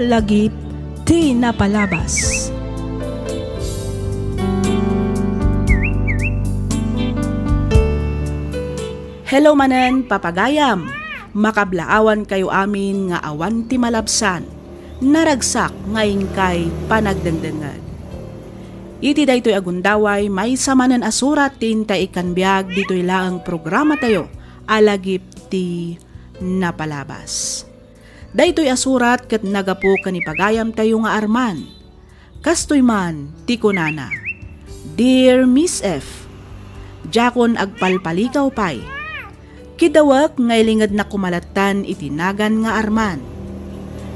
Lagip ti napalabas. Hello manen, papagayam. Makablaawan kayo amin nga awan ti malabsan. Naragsak ngayon kay panagdengdengag. Iti daytoy agundaway may samanan asurat tin ta ikanbiag ditoy laang programa tayo alagip ti napalabas. Daytoy asurat ket nagapu kanipagayam tayo nga arman. Kastoy man ti kunana. Dear Miss F, Jakon agpalpalikaw pay. Kidawak ngaylingad na kumalatan itinagan nga arman.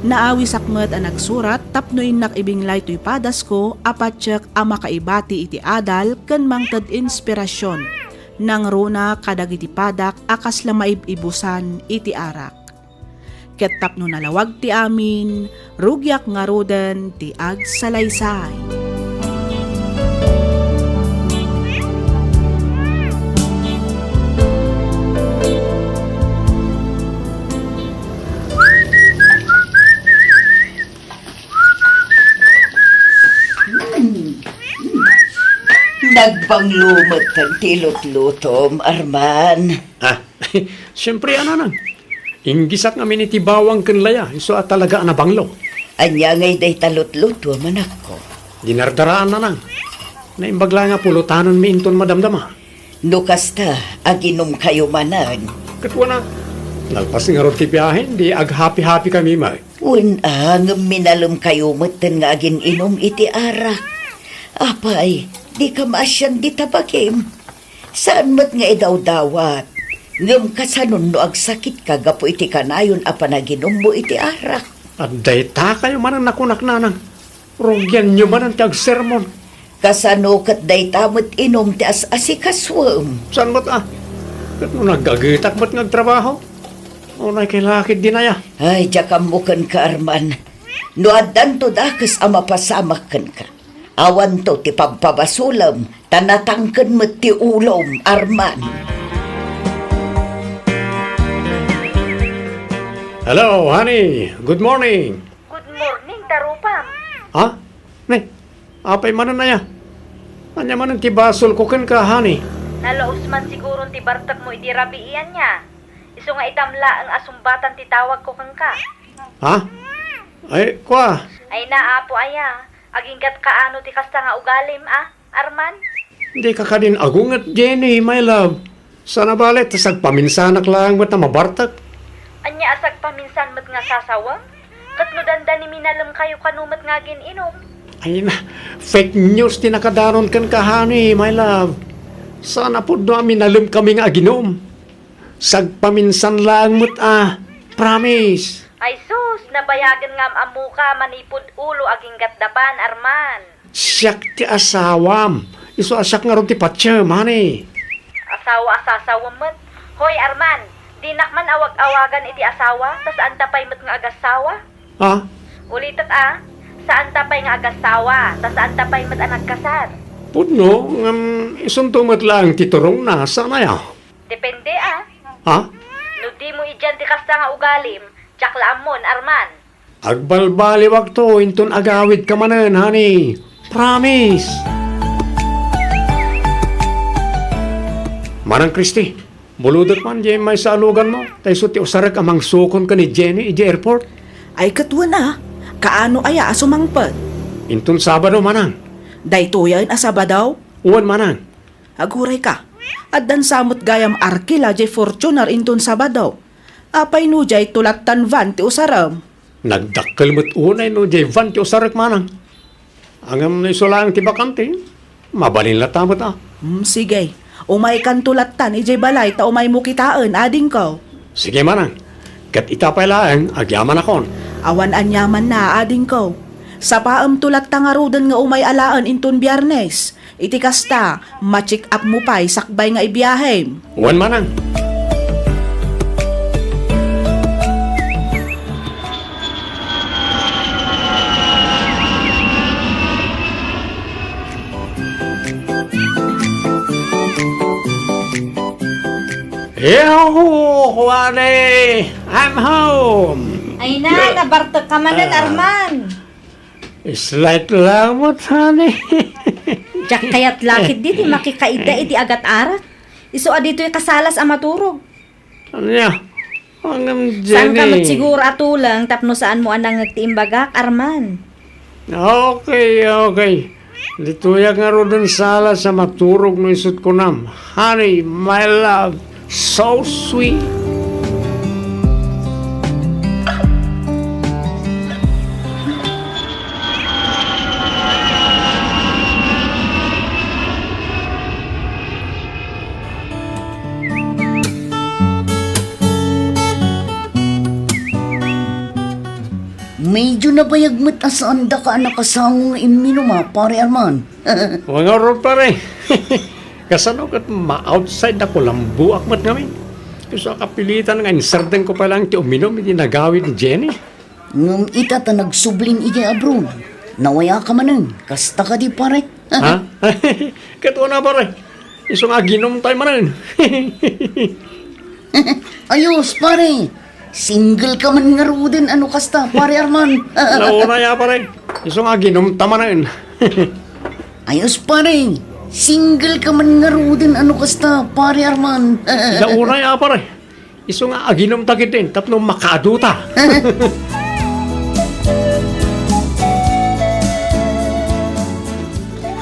Naawi sakmet ang nagsurat tapnoin nakibinglay to'y padas ko apatsak ang makaibati iti adal ken mangted inspirasyon nang runa kadag iti padak akas lamaibusan iti arak. Ket tapno nalawag ti amin rugyak nga roden ti agsalaysay. Nagbanglumot kan tilot-lutom, Arman. Siyempre nang. Inggisak namin iti bawang kenlaya, iso at talaga anabanglo. Anya ngay day talot-luto, manak ko. Dinardaraan nang. Naimbagla nga pulutanan mi inton madamdama. Nukasta, aginom kayo manan. Katwa na, nalpas nga ron ti biyahin, di ag-happy-happy kami may. Unang minalom kayo matan nga agin inom iti arak. Apay, di ka maasyan di tabakim. Saan mat nga idaw-dawat? Ngam kasanon no agsakit ka gapo iti kanayon apanaginom mo iti arak. At dayta kayo man ang nakunak nanang. Rogyan nyo man ang tag-sermon. Kasano kat day tamot inom ti as-asikaswam. Saan mo't Kat mo nagagitak mo't ngagtrabaho? O nakilakid din aya. Ay, jakam mo kan ka, Arman. No adan to dakas amapasamak kan ka. Awan to ti pagpabasulam, tanatangken mo ti ulom, Arman. Hello, honey. Good morning. Good morning, Tarupam. Ha? Ne, apay manan na ya. Anya manan ti basol ko ken ka, honey. Nalaos man siguro ti bartak mo iti rabiian niya. Iso nga itamla ang asumbatan ti tawag ko kang ka. Ha? Ay, kwa. Ay naapo aya. Agingkat kaano ti kasta nga ugalim, Arman? Hindi ka kadin agungat, Jenny, my love. Sana balit, tasag paminsanak lang ba't na mabartak? Anya asag paminsan mat nga sasawang? Katno danda ni minalam kayo kanumat nga gininom. Ay na, fake news ti nakadaron kan ka, honey, my love. Sana po namin alam kami nga aginom. Sag paminsan lang mo't promise. Ay sus, nabayagan ngam amuka manipod ulo agingkat dapan, Arman. Siyak ti asawam. Iso asyak nga ron ti patsam, honey. Asawa mat. Hoy, Arman, di nakman awag-awagan iti asawa, tas saan tapay mat nga agasawa? Ha? Ulitot saan tapay nga agasawa, tas saan tapay mat ang nagkasar? Pudno, isuntumat lang titurong na, sana ya? Depende Ha? No di mo idyan ti kasta nga ugalim, tsaklaan mon, Arman. Agbalbaliwag to, inton agawid ka manan, honey. Promise. Manang Christy, buludot man di may sa alugan mo. Tay suti usarag amang sukon ka ni Jenny iji airport. Ay katwa na, kaano aya asumangpad? Inton Sabado manang. Daytoyan asaba daw? Uwan manang. Aguray ka. At dan samot gayam arkila jay Fortuner inton Sabado. Apay no jay tulatan van ti usaram. Nagdakkel mo't unay no jay van ti usarag manang. Angam na isulang ti bakante. Mabalin la tamot Sige. Umay kan tulatan ijay balay ta umay mo kitaan ading ko. Sige manang. Kat itapay lang, agyaman akon. Awan anyaman na ading ko. Sa paam tulat tangarudan nga umay alaan inton Biyernes. Iti kasta, ma-check up mo pa'y sakbay nga ibiyahe. Uwan manang. Yahoo! Juane! I'm home! Ay na, nabartok ka manan, Arman. Slight lang mo, honey. Diyak kayat lakit di makikaida iti agat arat. Iso dito yung kasalas ang maturog. Ano niya? Hanggang Saan ka Jenny. matsiguro atulang tapno saan mo anang nagtiimbagak, Arman? Okay. Dito yung nga rin sala sa maturog no isut ko nam. Honey, my love, so sweet. Medyo nabayagmat asaan da ka nakasangong iminom pare Arman. Mga ron pare. Kasano kat ma-outside ako lambuak mat ngamin. Kasi kapilitan nga insardan ko pa lang ti uminom iti nagawid ni Jenny. Ngam ita ta nagsublin iya abron. Nawaya ka manan, kasta ka di pare. Ha? Kato na pare. Iso nga ginom tayo manan. Ayos pare. Single ka man nga rudin, ano kasta pare Arman. Nauna ya pare. Iso nga ginom tamanan. Ayos pare. Single ka man nga rudin, ano kasta pare Arman. Nauna ya pare. Iso nga aginom takit din. Tapno makaduta.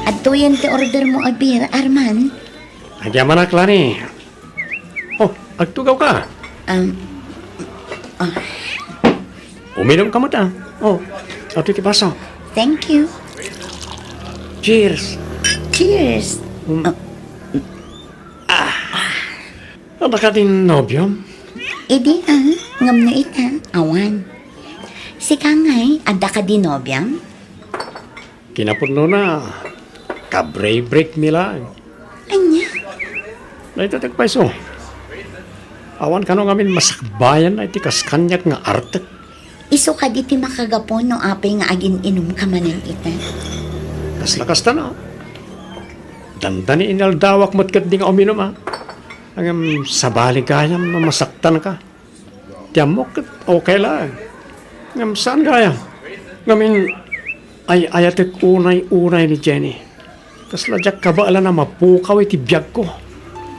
At to yan te order mo abir Arman. Agya manak lani. Oh, agtugaw ka. Uminom ka mo ta. Oh, ato ti paso. Thank you. Cheers. Cheers. Ano ka din nobyo? Edi ngam na ita, awan. Si Kangay, ada ka di nobyang? Kinapurno na. Kabre-break nila. Anya, Na ito tagpaiso. Awan ka no ngamin masakbayan na iti kaskanyak nga artek. iso ka di ti makagapon no apay nga agin inom ka manan ita. Kaslakas ta na. Dandani inaldawak mo't kat di nga uminom ha. Hanggang sabali kayam na masaktan ka. Tiyamok kat okay lang. Ngam saan kaya? Ngamin ay ayatek unay-unay ni Jenny. Kasla jak kabaala na mapukaw iti biyag ko.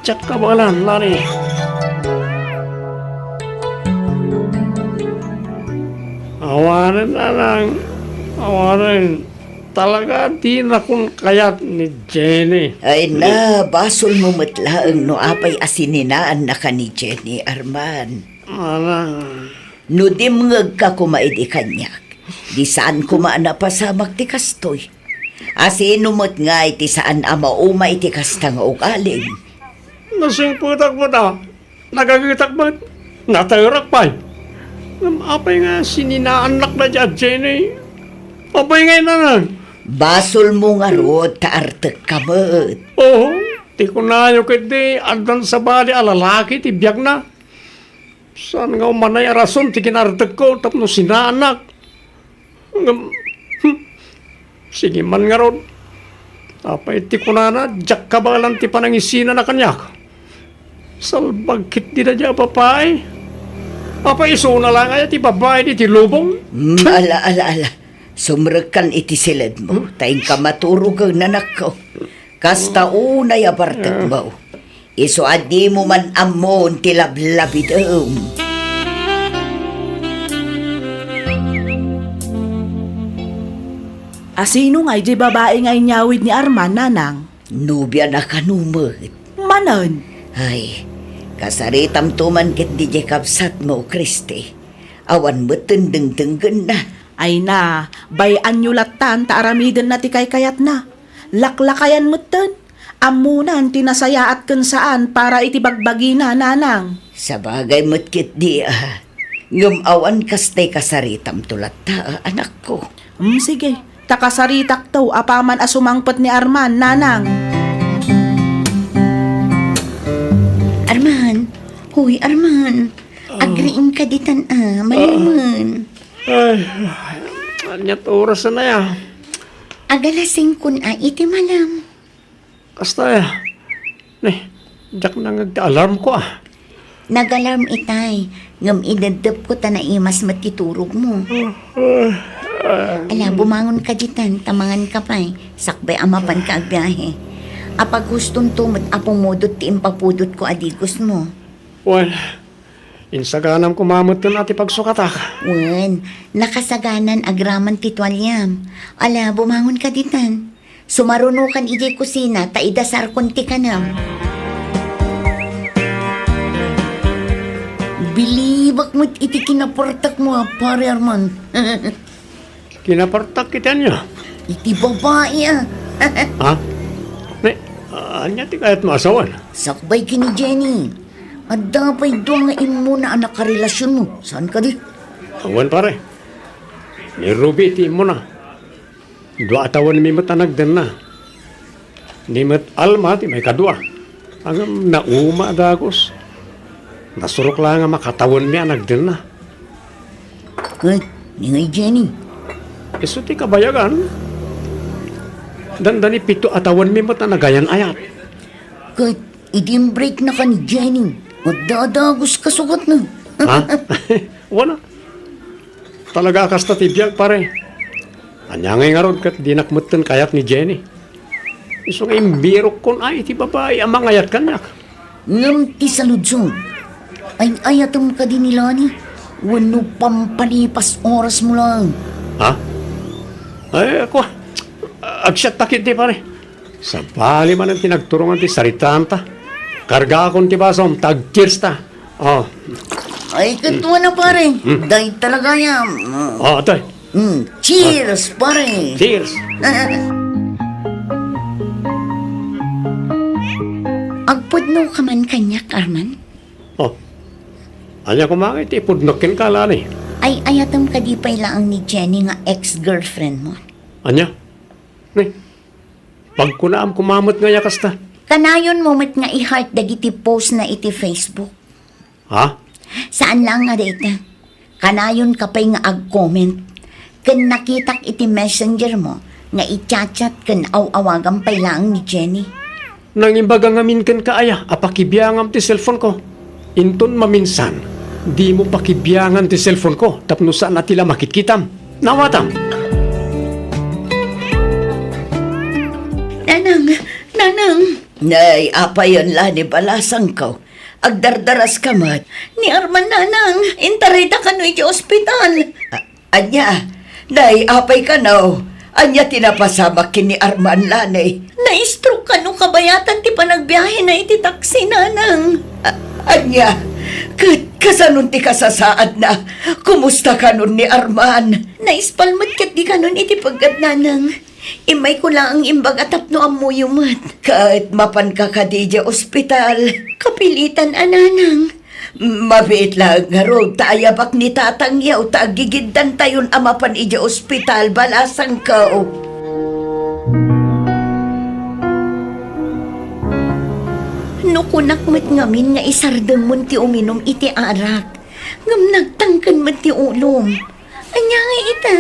Jak kabaalan, lani. Awanan na lang. Awanan. Talaga di na kung kayat ni Jenny. Ay na, basol mo matlaang no apay asininaan na ka ni Jenny Arman. Alang. No di mngag ka kumaidi kanyak. Di saan kumaan na pasamak ti kastoy. Asinumot nga iti saan ama uma iti kastang ugaling. Nasingputak mo na. Nagagitak mo. Natayarak pa. Apay nga sininaanak na dyan, Jenny. Apay nga na lang. Basol mo nga rod taartek ka mo't. Oo. Ti ko na yung kiti. Andan sa bali alalaki. Ti biyag na. Saan nga umanay arason. Ti kinartek ko. Tapno sinaanak. Sige man nga ron. Apay ti ko na. Jak ka ba lang ti panangisina na kanyak. Salbagkit di na dyan papay. Apa iso na lang ay ti babae di ti lubong? Ala. Sumrekan iti silid mo. Taing ka maturog ang nanak ko. Kasta unay abartek mo. Iso adi mo man amon ti lablabidom. Asino nga'y di babae nga'y nyawid ni Arman, nanang? Nubya na kanumot. Manan. Ay, kasaritam tuman kit di kapsat mo, Kristi. Awan mo tendeng-tenggen na. Ay na, bayan nyo latan ta aramiden na ti kayat na. Laklakayan mo ten. Amunan tinasaya at saan para itibagbagi na, nanang. Sa bagay mo't kit di Ngumawan kastay kasaritam tulat ta, anak ko. Sige, takasaritak to, apaman asumangpot ni Arman, nanang. Arman, huy Arman, agriin ka ditan maluman. Ay, anyat oras na ya. Agalasing kun iti malam. Kasta ya. Nih, jak na ngagda-alarm ko ah. Nagalarm itay. Ngam idadap ko ta na imas matiturog mo. Ala, bumangon ka ditan, tamangan ka pa'y. Sakbay amapan ka agbiyahe. Apag gustong tumot apong modot ti impapudot ko adigos mo. Well, insaganam kumamot na ati pagsukatak. Wen, nakasaganan agraman ti tuwalyam. Ala, bumangon ka ditan. Sumarunukan iti kusina, ta idasar konti ka nam. Bilibak mo't iti kinaportak mo, pare Arman. Kinapartak kita niya. Iti babae Ha? Ne, anya ti kayat maasawan. Sakbay kini Jenny. At dapay doon nga imo na anak karelasyon mo. Saan ka di? Awan pare. Ni Ruby ti mo na. Dua atawan mi matanag din na. Ni mat alma ti may kadua. Ang nauma dagos. Nasurok lang nga makatawan mi anak din na. Ay, ningay Jenny. Iso ti kabayagan. Dandani pito atawan mi matanagayan ayat. Kahit idim break na ka ni Jenny. At dadagos ka sugat na. Ha? Wala. Talaga kasta ti biyag pare. Anya ngay nga rod kat dinakmutan kayat ni Jenny. Iso nga imbirok kon ay ti babae ang mangayat kanyak. Ngam ti saludsod. Ay ayatom ka din nila ni. Wano pampalipas oras mo lang. Ha? Ay ako. Agsyat takit di pare. Sa bali man ang tinagturungan ti saritanta. Karga akong ti basom tag-cheers ta. Oh. Ay, katuwa na pare. Dahil talaga yan. Oh, atoy. Cheers, pare. Cheers. Agpudno ka man kanyak, Arman. Oh. Anya kumangit ipudnokin ka lani. Ay ayatom ka di pa ilaang ni Jenny nga ex-girlfriend mo. Anya? Ni. Pag kunaam kumamot nga yakas ta. Kanayon mo mat nga i-heart dagiti post na iti Facebook. Ha? Saan lang nga dita? Kanayon ka pa'y nga ag-comment. Kan nakitak iti messenger mo, nga i-chat-chat kan aw-awagan pa ilaang ni Jenny. Nang imbaga ngamin kan kaaya, apakibiyangam ti cellphone ko. Inton maminsan, di mo pakibiyangan ti cellphone ko, tapno saan natila makitkitam. Nawatam. Nanang. Nay, apa yon la ni balasang ko. Agdardaras ka mat. Ni Arman nanang, intarita ka no iti ospital. Anya, nay, apay ka now. Anya tinapasamak kini Arman lanay. Na-stroke ka no kabayatan ti panagbiyahe na iti taksi nanang. Anya, kasanon ti kasasaad na. Kumusta ka nun ni Arman? Naispalmat kat di ka nun iti pagkat nanang. Imay ko lang ang imbag atap no amuyo mat. Kahit mapan ka kadidya ospital. Kapilitan ananang. Mabit lang nga ro, taayabak ni tatang yaw, tagigiddan tayon amapan ija ospital, balasang ka. Nukunak mat ngamin nga isardeng mo ti uminom iti arak. Ngam nagtangkan mat ti ulom. Anya nga ita,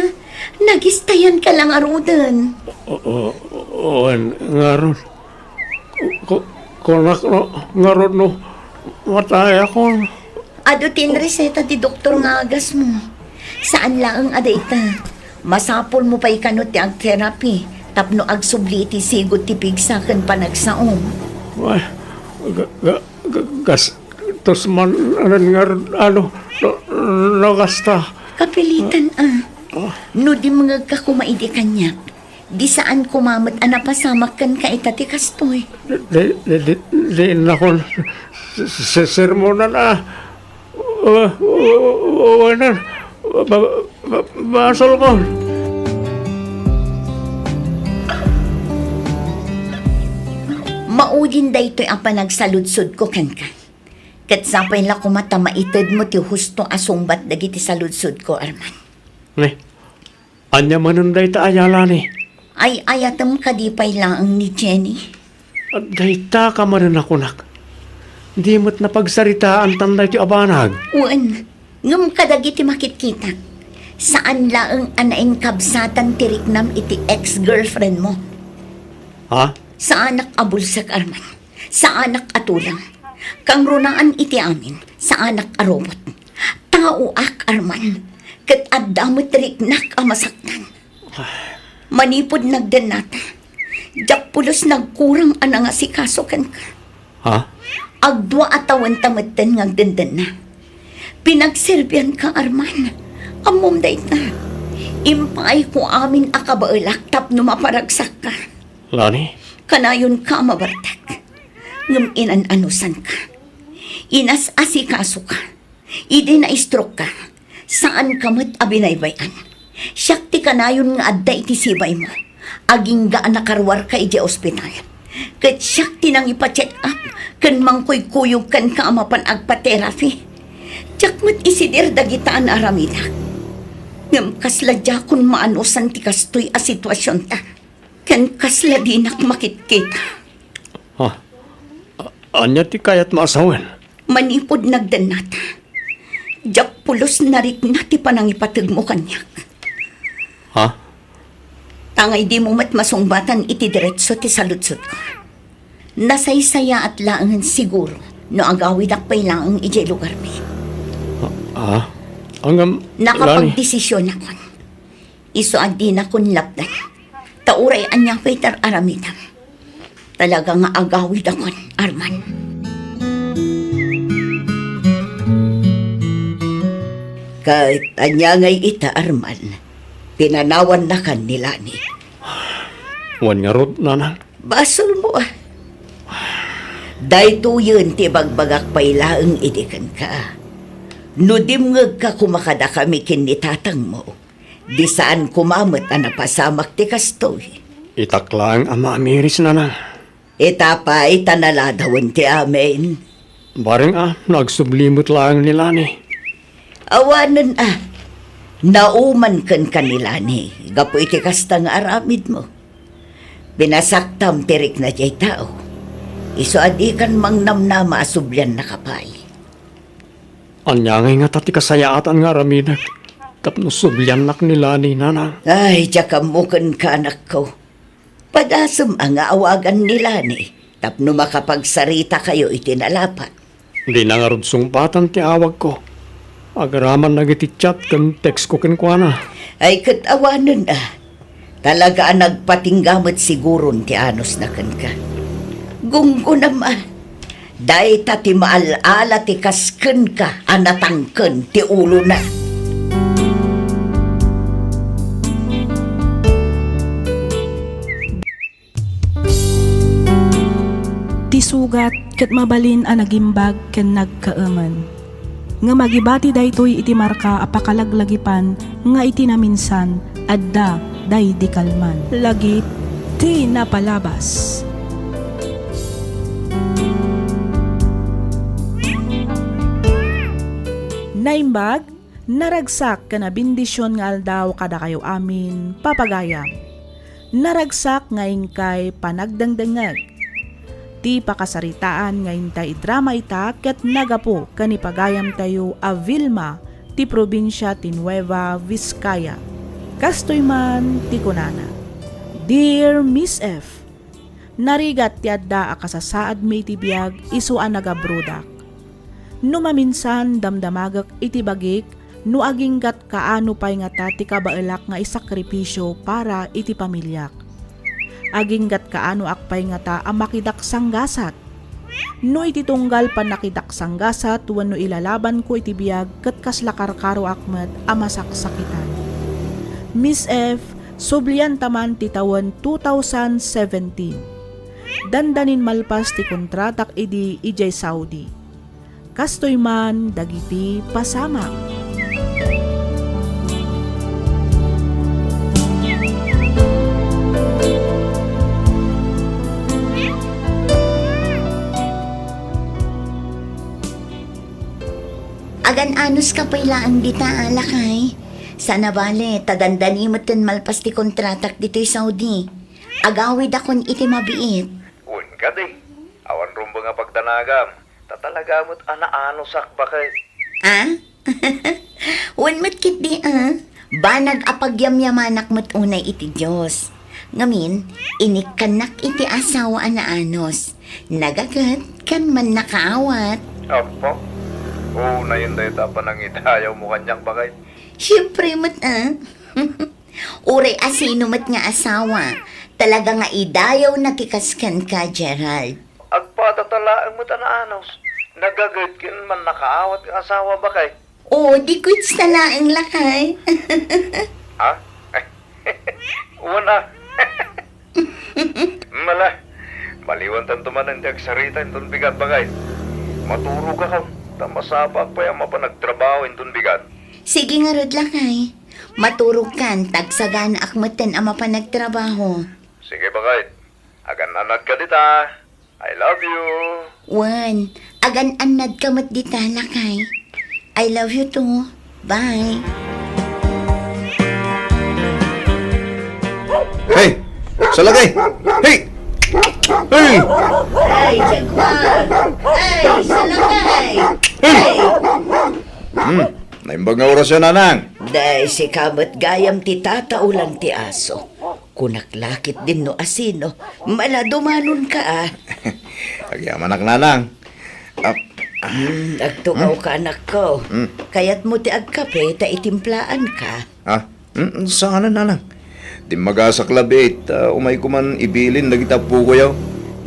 nagistayan ka lang arudan. Oo, ngaron. Kunak no, ngaron no, matay ako. Adutin reseta ti doktor nga agas mo. Saan lang ang adaita? Masapol mo pa'y kanot ti ag therapy. Tapno ag subli ti sigot ti pigsakan panagsaom. Why, gas, tos man, ano, nagasta. Kapilitan No di mga kakumaidi kanyak. Di saan kumamot anapasamak kan ka itati kastoy. Di na ko, sermonan basol ko. Maudin da ito'y ang panagsaludsod ko kan. Kat sapay la kumata maitid mo ti husto asumbat dagiti saludsod ko, Arman. Ne, anya manunday ta ayala ni. Ay ayatam ka di pa'y laang ni Jenny. At dayta ka manan ako nak. Di mo't napagsaritaan tanday ti abanag. Uwan, ngam kadagiti makitkitak. Saan laang anaing kabsatan tiriknam iti ex-girlfriend mo? Ha? Sa anak abulsak, Arman. Sa anak atulang. Kang runaan iti amin. sa anak aromot. Tao ak Arman, kat adamot riknak amasaktan. Manipod nagdanata, jak pulos nagkurang anang asikasukan ka. Ha? Agdwa atawan tamatan ng dandan na. Pinagserbian ka, Arman. Amom day na. Impay ko amin akabailak tapno maparagsak ka. Lani? Kanayon ka mabartak. Ngam inan-anusan ka. Inas asikaso ka. Idi na stroke ka. Saan ka mat abinaybayan? Syakti kanayon nga adda iti sibay mo. Aging gaan nakarwar ka iti ospital. Kat syakti nang ipa-check up. Kan mangkoy-kuyog kan ka amapan agpa-therapy. Tiyakmat isidir dagitaan aramida. Ngam kasladya kun maanusan ti kastoy a sitwasyon ta. Kan kasladinak makitkita. Ha? Anya ti kayat maasawan? Manipod nagdanata. Jak pulos narik na ti panangipatag mo kanyak. Ha? Tangay di mo mat masungbatan iti diretso ti saludsod ko. Nasaysaya at laangan siguro no agawid akpay laang iti lugar mi. Ha? Hanggang... Nakapagdesisyon ako. Iso adi na kun lapdan. Tauray anya Peter aramidam. Talaga nga agawid ako, Arman. Kahit anya ngay ita, Arman, pinanawan na kan nila ni. Wan nga rot, nanang. Basol mo ah. Dahito yun ti bagbagak pailaang idikan ka. No dimngag ka kumakada kami kinitatang mo. Di saan kumamot na napasamak ti kastoy. Itaklang ama amiris, nanang. Itapa itanaladawan ti amen. Baring nagsublimot lang nila ni. Awanan nauman kan kanila ni. Gapo iti kastang aramid mo. Binasaktam tirik na jay tao. Iso adikan mang namnama asubyan na kapay. Anya nga tati kasayaatan nga ramidak. Tapno subyanak nila ni nanang. Ay, jakamukan ka anak ko. Padasam ang awagan nila ni. Tapno makapagsarita kayo itinalapat. Di na nga rod sumpatan ti awag ko. Agaraman nagiti chat kan text ko kenkwana. Ay, katawanan Talaga nagpatinggamot siguro ti anos na kan ka. Gunggo naman. Day tati maalala ti kasken ka anatangken ti ulo na. Ti sugat ket mabalin a nagimbag ken nagkaaman. Nga magibati daytoy iti marka apakalaglagipan nga iti naminsan adda day di kalman. Lagit ti napalabas. Naimbag, naragsak ka na bindisyon nga aldaw kada kayo amin, papagayam. Naragsak ngayon kay panagdangdangag. Ti pakasaritaan ngayon tayo drama ita ket nagapo kanipagayam tayo a Vilma ti probinsya ti Nueva Vizcaya. Kastoy man ti kunana. Dear Miss F, narigat ti adda a kasasaad may ti biyag isu a nagabrodak. No maminsan damdamagak iti bagik no aginggat kaano pay nga ta ti kabaelak nga isakripisyo para iti pamilyak. Aginggat kaano akpay nga ta ang makidaksang gasat. No iti tunggal pa nakidaksang gasat wano ilalaban ko iti biyag ket kaslakarkaro akmet a masaksakitan. Miss F, sublian taman ti tawen 2017. Dandanin malpas ti kontratak idi ijay Saudi. Kastoy man dagiti pasamak. Agan-anos ka pailaan dita alakay. Sana bale, tadandani mo ten malpas ti kontratak dito'y Saudi. Agawid akon iti mabiit. Un ka di. Awan rumbo nga pagtanagam. Tatalaga mo't anaano sakbakay. Ah? Wan mo't kit di Banag apagyamyamanak mo't unay iti Diyos. Ngamin, inikanak iti asawa anaanos. Nagagat kan man nakaawat. Opo. Oo, na yun dahil tapan ng itayaw mo kanyang bakay. Siyempre, mat Ure asino mat nga asawa. Talaga nga idayaw nakikaskan ka, Gerald. Agpatatalaang mo tanaanos. Nagagad kin man nakaawat ng asawa bakay. Oo, di quits na laing lakay. Ha? Una. Mala. Maliwan tanto man ang dagsarita itong bigat bagay. Maturo ka ka. Tamasapa pa yung mapanagtrabaho itong bigat. Sige nga rod lakay. Maturog kan, tagsagan akmatan ang mapanagtrabaho. Sige bagay. Agan anak ka dita. I love you. Wan, agan anad ka mat dita lakay. I love you too. Bye. Hey! Salagay! Hey! Hey! Ay, Jaguar! Ay, salangay! Ay! Naimbag nga oras yan, anang. Dahil si kamat gayam ti tataulang ti aso. Kunaklakit din no asino. Maladumanon ka ah. Agyaman ak nanang. Agtugaw ka anak ko. Kaya't mo ti agkape ta itimplaan ka. Saan na nanang? Di magasak labit. Umay ko man ibilin, nagitapo ko yaw.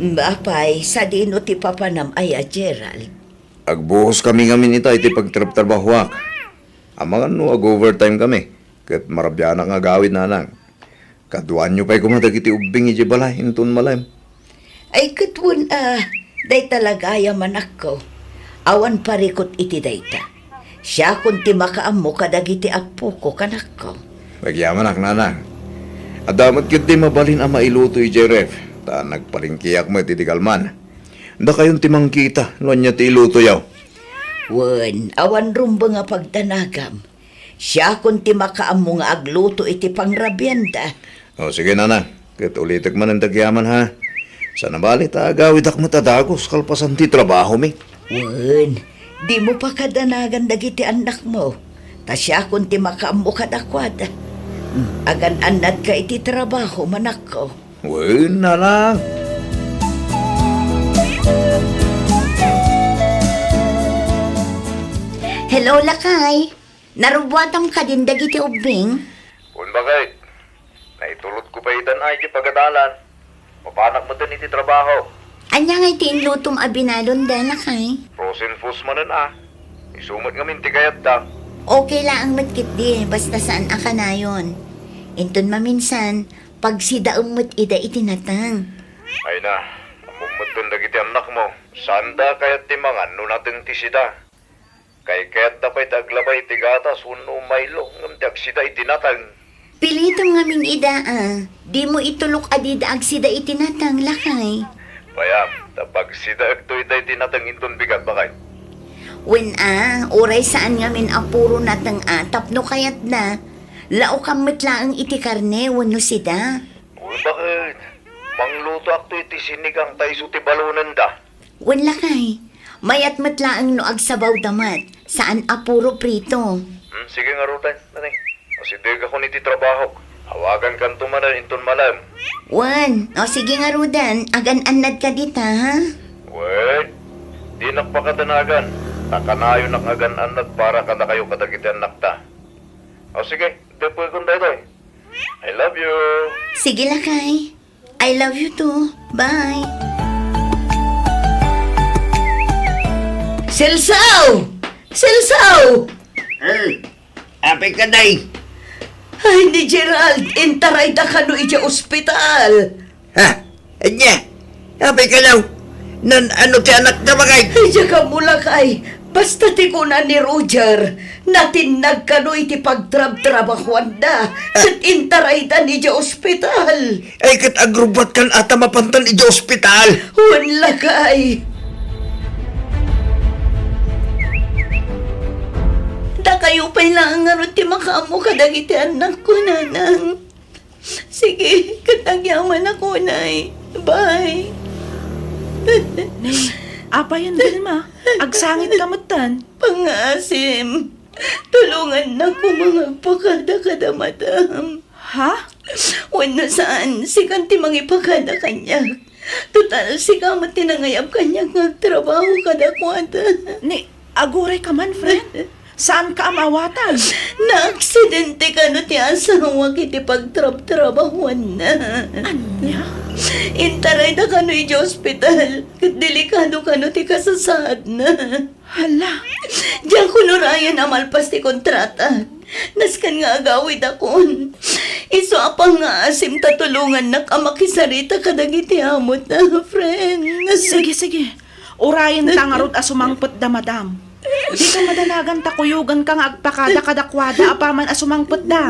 Bapay, sa dino ti papanam ay Gerald. Agbuhos kami ngamin ita, iti pagtrap-trabahuak. Amangan no, ag-overtime kami. Kat marabyan nga gawid nanang. Kaduan nyo pa'y kumadag iti ubing iti balay, intun malayam. Ay katwon day talaga yaman ako. Awan parikot iti dayta. Siya kun ti makaammo kadag iti apo ko kanak ko. Bagyaman ak nanang. Adamat kit di mabalin ang mailuto iti ref. Ta nagpalingkiyak mo iti digalman. Da kayon timang kita, noon niya ti iluto yaw. Wen, awan rumba nga pagtanagam. Siya kun ti makaammo nga agluto iti pangrabyenda. O sige nanang, kat ulitak man ang tagyaman ha. Sa nabali ta agawid ak matadagos kalpasan ti trabaho mi. Wen, di mo pa kadanagan dagiti anak mo. Ta siya kun ti makaammo kadakwada. Agan anad ka iti trabaho manak ko. Uy, nanang. Hello, lakay. Narubwatang ka din dagiti ubing. Kung bagay. Naitulot ko pa itan ay di pagadalan. Papanak mo din iti trabaho. Anya nga iti inlutom abinalon da, lakay. Frozen foods manan Isumat nga minti kayat da. Okay lang ang matkit di, basta saan aka na yun. Inton maminsan, pag sida umot ida itinatang. Ay na. Amumot din dagiti anak mo. Sanda kayat timangan no natin tisida. Kay kaya't dapat aglabay ti gatas uno maylo ngam ti agsida itinatang. Pilitam nga min ida di mo itulok adida ag sida itinatang, lakay. Bayam, tapag sida agto ita itinatang inton bigat bakay. Wen oray saan nga min apuro natang tapno kayat na. Lao kamit laang iti karne, wano sida. Uy, bakit? Mangluto akto iti sinigang tayo ti balunan da. Wen lakay, mayat matlaang no agsabaw damat, saan apuro prito. Sige nga rutan, nanay. Asidig ako niti trabaho. Hawagan kan tumanan inton malam. Wan, o sige nga Rudan, agan-anad ka dita, ha? Wait, di nakpakadanagan. Takanayo nak agan-anad para kada kayo kadagitan nakta. O sige, depoy kong daytoy. I love you. Sige lakay. I love you too. Bye. Silsaw! Silsaw! Apay ka day. Ay, ni Gerald, intaray da ka no iti ospital. Ha? Anya? Apay ka daw. Ano ti anak na bagay? Ay, ka mula kay. Basta ti kuna ni Roger, natinag ka no iti pagtrab-trabahuan da. Kat intaray da ni iti ospital. Ay kat agrubat kan ata mapantan iti ospital. Wala kay. Da kayo pa lang nga ti makamu kadagiti anak ko, nanang. Sige, katagyaman ako, nay. Bye. Nay, apa yan Vilma? Agsangit kamutan. Pangasim. Tulungan na ko mga pagkada-kada, madam. Ha? Wala saan, si kanti mangipagkada kanya. Total, si kamat tinangayap kanya ngagtrabaho kada kwada. Ni, Aguray ka man, friend. Saan ka amawatan? Na-aksidente ka no ti asawa kiti pagtrab-trabahuan na. Anya? Intaray na ka no iti ospital. Kat delikado ka no ti kasasad na. Hala. Diyan ko nurayan amalpas ti kontrata. Naskan nga agawid akon. Iso apang nga asim tatulungan na kamakisarita kadagiti amot na, friend. Sige. Urayin tangarod asumangpet da, madam. Di ka madalagan takuyugan ka nga agpakada kadakwada apaman asumangpet da.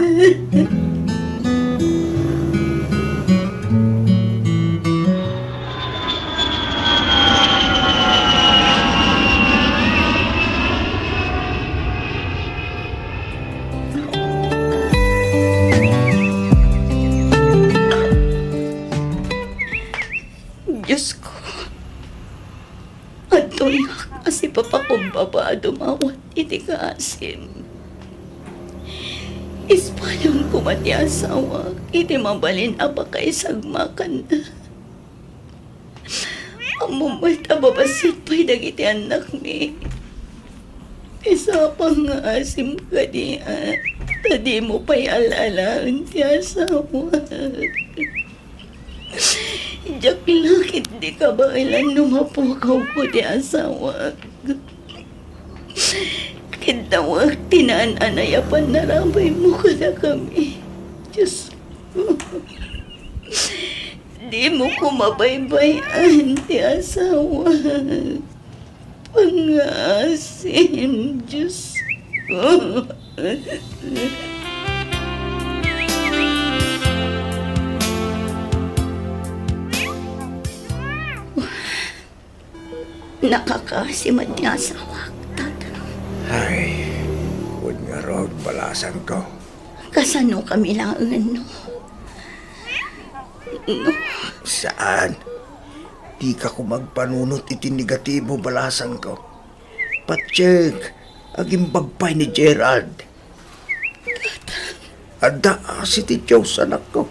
Diyos ko. Ato'y kasi papakong baba dumawat iti kaasim. Ispayong kumati asawa, iti mabalin apa kay sagmakan na. Amumay tababasit pa'y dagiti anak mi. Isa pang nga asim ka diyan. Tadi mo pa'y alalaan ti asawa. Diyak lakit di ka ba ilan numapukaw ko di asawa. Kitawag tinaan-anayapan na rabay mo ka na kami. Diyos ko. Di mo ko mabaybayan di asawa. Pangasim, Diyos ko. Nakakasiman niya asawa, tata. Ay, huwag nga road balasan ko. Kasano kami lang no? No, Saan? Di ka ko magpanunot iti negatibo balasan ko. Pacheck, aging bagpay ni Gerald. Ada si ti Diyos anak ko.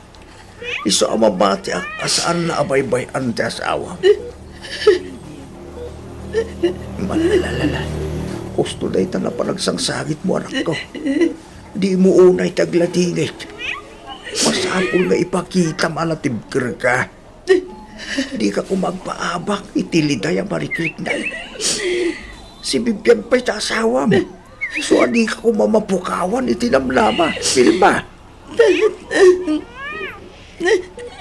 Iso amabati asaan na abaybay ante asawa. Malalala. Gusto dahi na panagsangsagit mo anak ko. Di mo unay tagladingit. Masapol nga ipakita malatibkir ka. Di ka kumagpaabak itiliday ang marikrik na. Si Bibian pa'y asawa mo. So di ka kumamapukawan itinamlama. Pilba.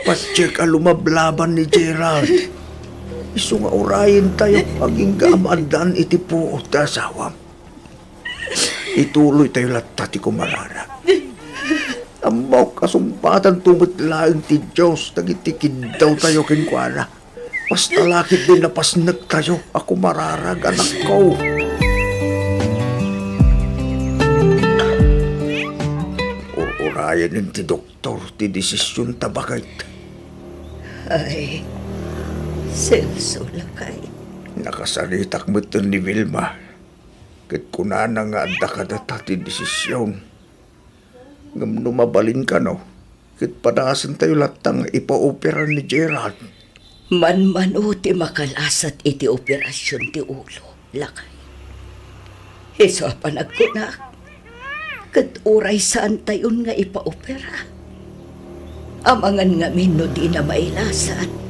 Pacheck ang lumablaban ni Gerald. Iso nga orayin tayo aging gaamandan iti po ta asawa. Ituloy tayo latati kumarara. Amaw kasumpatan tumitlaang ti Diyos nagitikid daw tayo kinkwana. Basta lakit din napasnag tayo ako mararag anak ko. Urayan din ti doktor ti desisyon tabakit. ay, Celso lakay. Nakasalitak mo ito ni Vilma. Kit kunana nga adda ka data ti desisyon. Ngam numabalin ka no. Kit padasan tayo latang ipa-opera ni Gerald. Man-mano ti makalasat iti operasyon ti ulo, lakay. Iso panag ko na. Kat oray saan tayon nga ipa-opera. Amangan nga min no di na mailasat.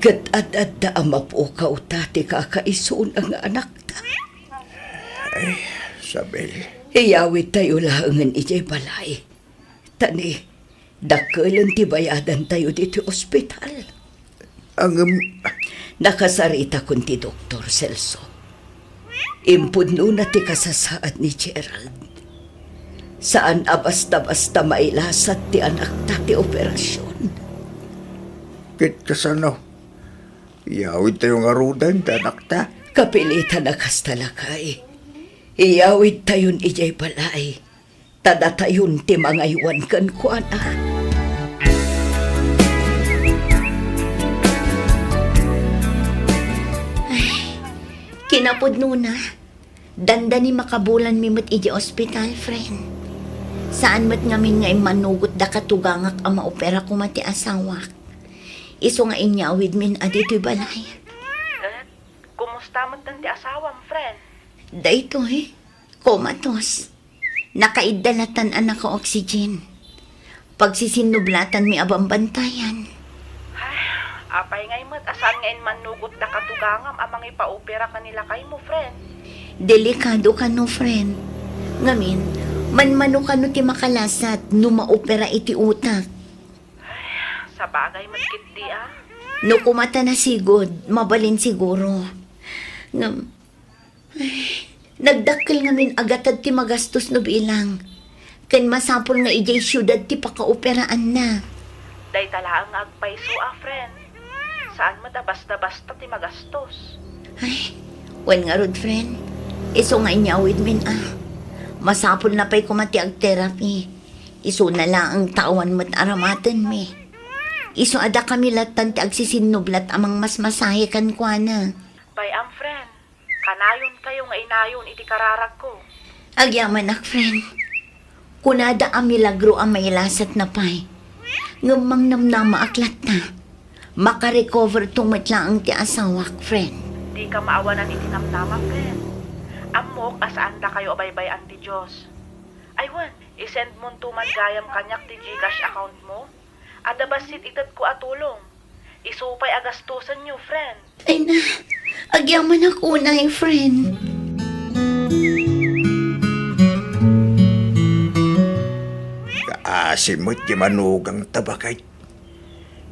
Kat at-at ang mapukaw tati kakaisoon ang anak ta. Ay, Sabel. Iyawit tayo langan ijay balay. Tani, dakalan ti bayadan tayo dito ospital. Ang Nakasarita kun ti Dr. Celso. Impudno na ti kasasaad ni Gerald. Saan basta-basta mailasat ti anak ta ti operasyon. kit kasano. Iyawid tayo nga rudan ta anak ta. Kapilitan na kastalakay. Iyawid tayon ijay balay. Tada tayon ti mga iwan kan kuana. Kinapudno na. Danda ni makabulan mi mat iji ospital, friend. Saan mat ngamin nga manugot da katugangak ang maopera ko mati asawak. Iso nga inyawid min adito'y balay. Kumusta mo ti asawam, friend? Dayto komatos. Nakaidalatan anak ko oxygen. Pagsisinublatan mi abang bantayan. Apay ngay mat, asan ngayon manugot na katugangam amang ipaopera kanila kay mo, friend. Delikado ka no, friend. Ngamin, manmano ka no ti makalasat no maopera iti utak. Sa bagay magkit di No kumata na sigod, mabalin siguro. Nagdakkel ngamin agatad ti magastos no bilang. Ken masapol nga ijay syudad ti pakaoperaan na. Day talaang agpaiso friend. Saan mata basta-basta ti magastos? Wen nga rod, friend. Iso nga inyawid min Masapol na pa'y kumati ag therapy. Iso na lang ang tawan mo't aramatan mi. Iso ada kami latan ti agsisinublat amang mas masahe kan kwa na. Bay friend. Kanayon kayo nga inayon iti kararag ko. Agyaman ak, friend. Kunada ang milagro ang may lasat na pa'y. Ngamang namnama aklat na. Makarecover tumat lang ang ti asawak, friend. Di ka maawanan iti namnama, friend. Amok asaan da kayo abaybay ang ti Diyos. Aywan, isend mo tuman gayam kanyak ti Gcash account mo. Ada basit itad ko atulong. Isupay agastusan nyo, friend. Ay na, agyaman ako na friend. Kaasim mo't di manugang tabakay.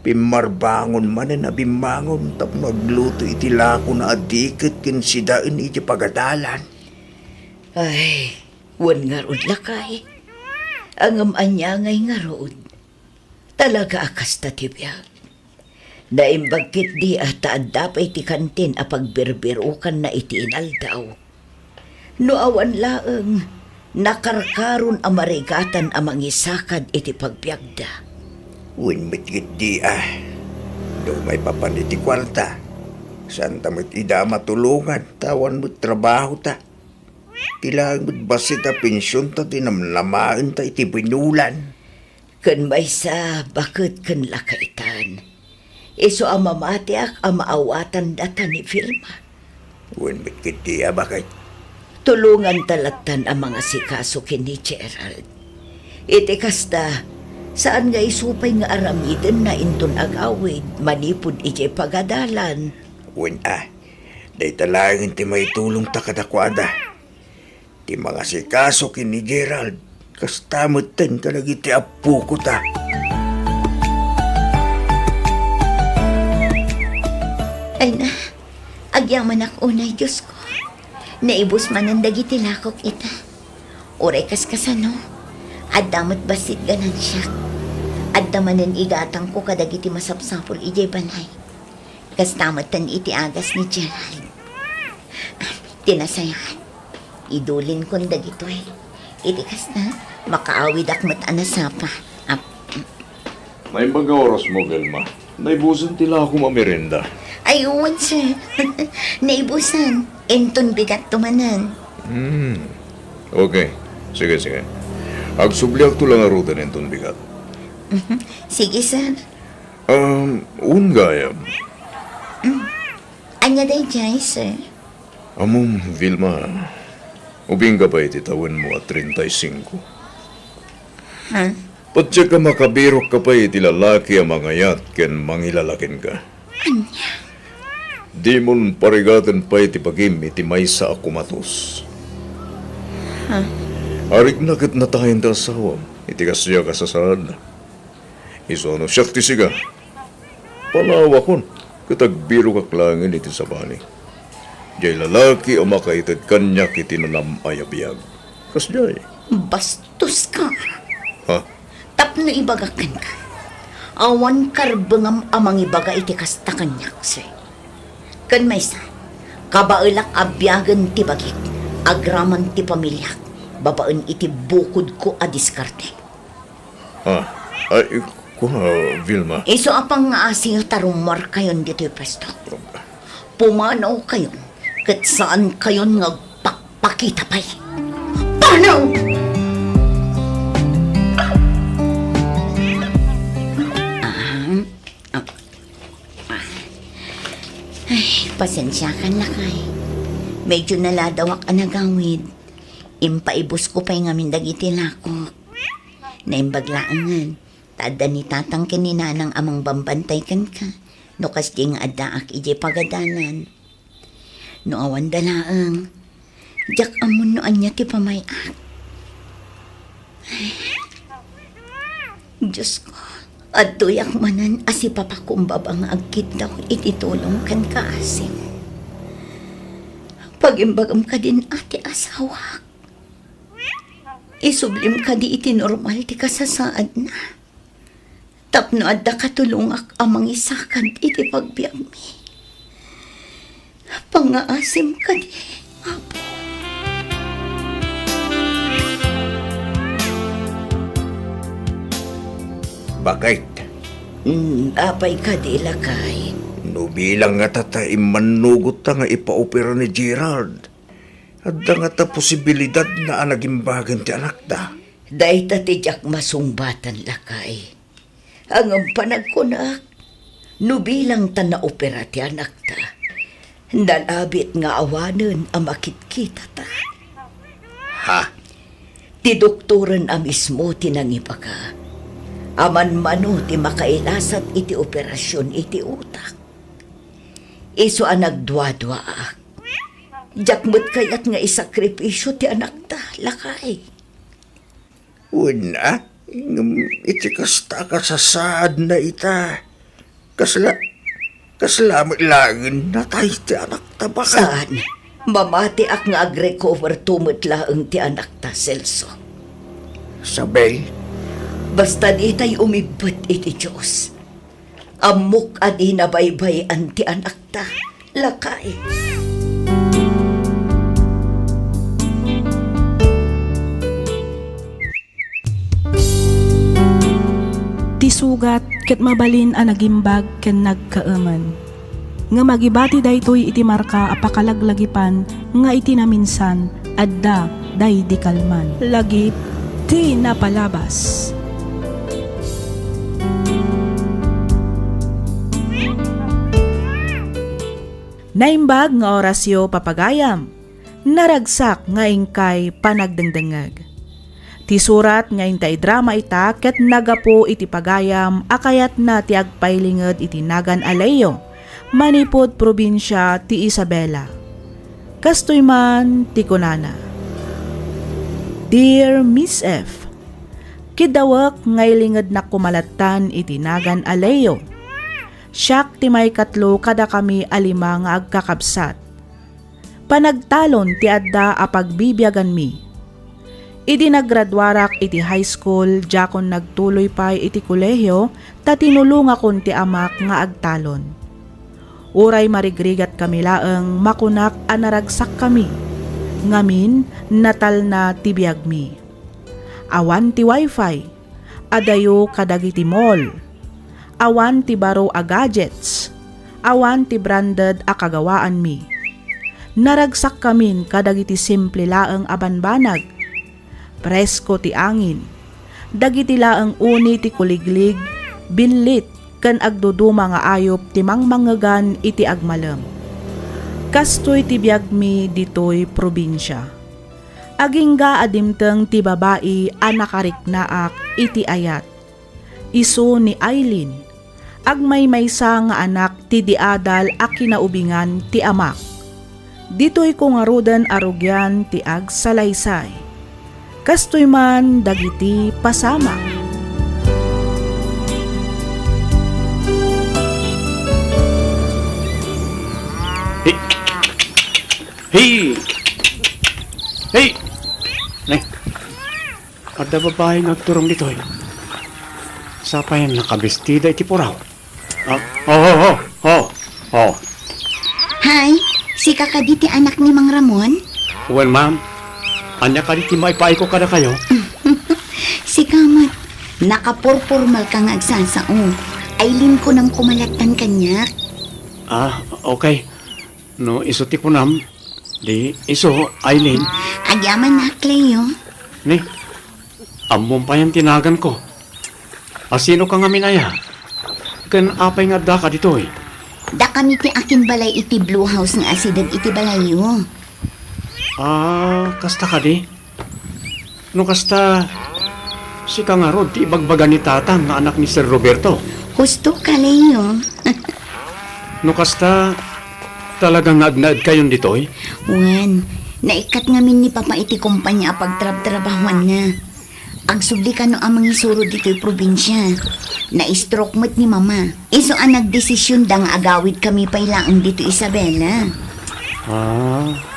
Pimarbangon man na bimangon tap nagluto iti lako na adikit kin sidaan iti pagadalan. Ay, wan nga rod lakay. Ang amanyangay nga rod. Talaga akas tatibiyag. Naimbagkit di ata adapay ti kantin a pagberberukan na iti inaldaw. No awan laeng, nakarkaron a marigatan a mangisakad iti pagbiagda. Uwin mitgit di Do may papaniti kwarta. Saan tamit ida matulungan, tawan mo't trabaho ta. Kailangan mo't basit a pensyon ta tinamlamaan ta iti binulan. Kan may sa bakit kan lakaitan. Iso ang mamatiak ang maawatan data ni firma. Uwin mitgit di bakit. Tulungan talatan ang mga sikaso kini Gerald. Iti kasta, saan nga isupay nga aramiden na inton agawid, manipod iti pagadalan. Uwin day talangin ti may tulong ta kadakwada. Ti mga sikaso kini Gerald, kastamot ten kalagi ti apu ko ta. Ay na, agyaman ako unay Diyos ko. Naibos man ang dagiti lakok ita. Oray kasano, adamot basit ganan siya. Adamanan igatang ko kadagiti masapsapol ijay balay. Kastamatan iti agas ni Gerald. Tinasayahan. Idulin kon dagito Iti kasta, makaawid akmat anasapa. May mga oras mo, Velma. Naibusan tila ako mamerenda. Ayun, sir. Naibusan. Enton bigat tumanan. Okay. Sige. Agsubliak to lang arutan enton bigat. Sige, sir. Ungayam. Anya day jay, sir. Amom, Vilma. Ubing ka ba ititawan mo at 35? Patya ka makabirok ka pa iti lalaki ang mga yat ken mangilalakin ka. Di mon parigatan pa iti pagim iti maysa ako matos. Arik na kat natahin ta asawam iti kasya kasasarad na. Iso ano siyak ti siga. Palawakon katagbiro kaklangin iti sabani. Jay lalaki o makaitad kanyak iti nanam ayabiyag. Kasjay. Bastos ka. Ha? Tapno ibagakan ka. Awan karbengam amang ibaga iti kasta kanyak, sir. Kan maysa, kabailak abyagan ti bagik, agraman ti pamilyak, babaan iti bukod ko a diskarte. Ay, Vilma. Iso apang nga asil tarumar kayon dito yung presto. Pumanaw kayon, kat saan kayon nga pakita pa'y. Panaw! Ay, pasensya ka na kay. Medyo naladawak ang nagawid. Impaibos ko pa'y ngamin dagiti lako. Naimbaglaangan. Tada ni tatang kanina ng amang bambantay kan ka. No kas di nga adaak ije pagadanan. No awan dalaang. Jak amon no anya ti pamayak. Ay, Diyos ko. At tuyak manan asi papakumbaba nga agkit daw ititulong kan kaasim. Pagimbagam ka din ati asawa. Isublim ka di iti normal ti kasasaad na. Tapno adda katulungak amang isakad iti pagbiag mi. Pangaasim ka di, Apo. Bakit? Apay ka di lakay. No bilang nga tatay manugot ta nga ipaopera ni Gerald. At nga ta posibilidad na anagimbagan ti anak da. Day tatidyak masungbatan lakay. Ang panagkunak, nubilang ta na opera ti anak ta. Nalabit nga awanan ang makitkita ta. Ha? Ti doktoran a mismo tinangipa ka. Aman mano ti makailasat iti operasyon iti utak. Iso ang nagdwa-dwaak. Jakmut kayat nga isakripisyo ti anak ta, lakay. Una, iti kasta kasasaad na ita. Kaslamit langin na tayo ti anak ta baka. Saan? Mamati ak nga ag-recover tumut laeng ti anak ta, Celso. Sabay, Basta di tayo umibot iti Diyos. Amok adi na baybay anti anak ta, lakay. Tisugat ket mabalin a nagimbag ken nagkaaman. Nga magibati daytoy iti marka apakalaglagipan nga iti naminsan adda day di kalman. Lagip ti napalabas. Naimbag nga orasyo papagayam. Naragsak nga ingkay panagdengdengag. Ti surat nga intay drama ita ket nagapo iti pagayam akayat na ti agpailinged iti Nagan Alayo, manipod probinsya ti Isabela. Kastoy man ti kunana. Dear Miss F, kidawak ngaylinged na kumalatan iti Nagan Alayo. Siyak ti may katlo kada kami alima nga agkakabsat. Panagtalon ti adda a pagbibiyagan mi. Idi naggraduarak iti high school, jakon nagtuloy pa iti kolehiyo, ta tinulong akon ti amak nga agtalon. Uray marigrigat kami laeng makunak a naragsak kami. Ngamin natal na ti biag mi. Awan ti wifi, adayo kadagiti mall. Awan ti baro a gadgets, awan ti branded a kagawaan mi. Naragsak kamin kadagiti simple laeng abanbanag, presko ti angin, dagiti laeng uni ti kuliglig, binlit, kan agduduma nga ayop ti mangmangagan iti agmalem. Kastoy ti biag mi ditoy probinsya. Agingga adimteng ti babae a nakariknaak iti ayat. Isu ni Aileen. Agmay-maysa nga anak ti diadal a kinaubingan ti amak. Ditoy ko nga rudan arugyan ti ag salaysay. Kastoy man dagiti pasama. Hey! Hey! Nay, ada babae nagturong dito eh. Sapayan nakabestida iti puraw. Hi, si kakaditi anak ni Mang Ramon? Well, ma'am, anya ka diti maipaay ko kada kayo? Si Kamat, nakapurpurmal kang agsasao. Ailin ko nang kumalatan kanyak. Okay. No, iso ti kunam. Di, iso, Aileen. Agyaman na, Cleo. Ni, amom pa yung tinagan ko. Sino ka nga minaya? Kan apay nga da ka dito eh. Da kami ti akin balay iti Blue House nga asidad iti balayo. Kasta ka di? No kasta, si Kangarod, ti ibagbaga ni Tatang na anak ni Sir Roberto. Husto ka, Leo. No kasta, talagang naagnaad kayon ditoy? Wan, naikat ngamin ni Papa iti kumpanya pagtrab-trabahuan na. Ang subli ka no amang isuro dito'y probinsya. Na-stroke mo't ni Mama. Iso ang nagdesisyon da nga agawid kami pailaang dito, Isabela.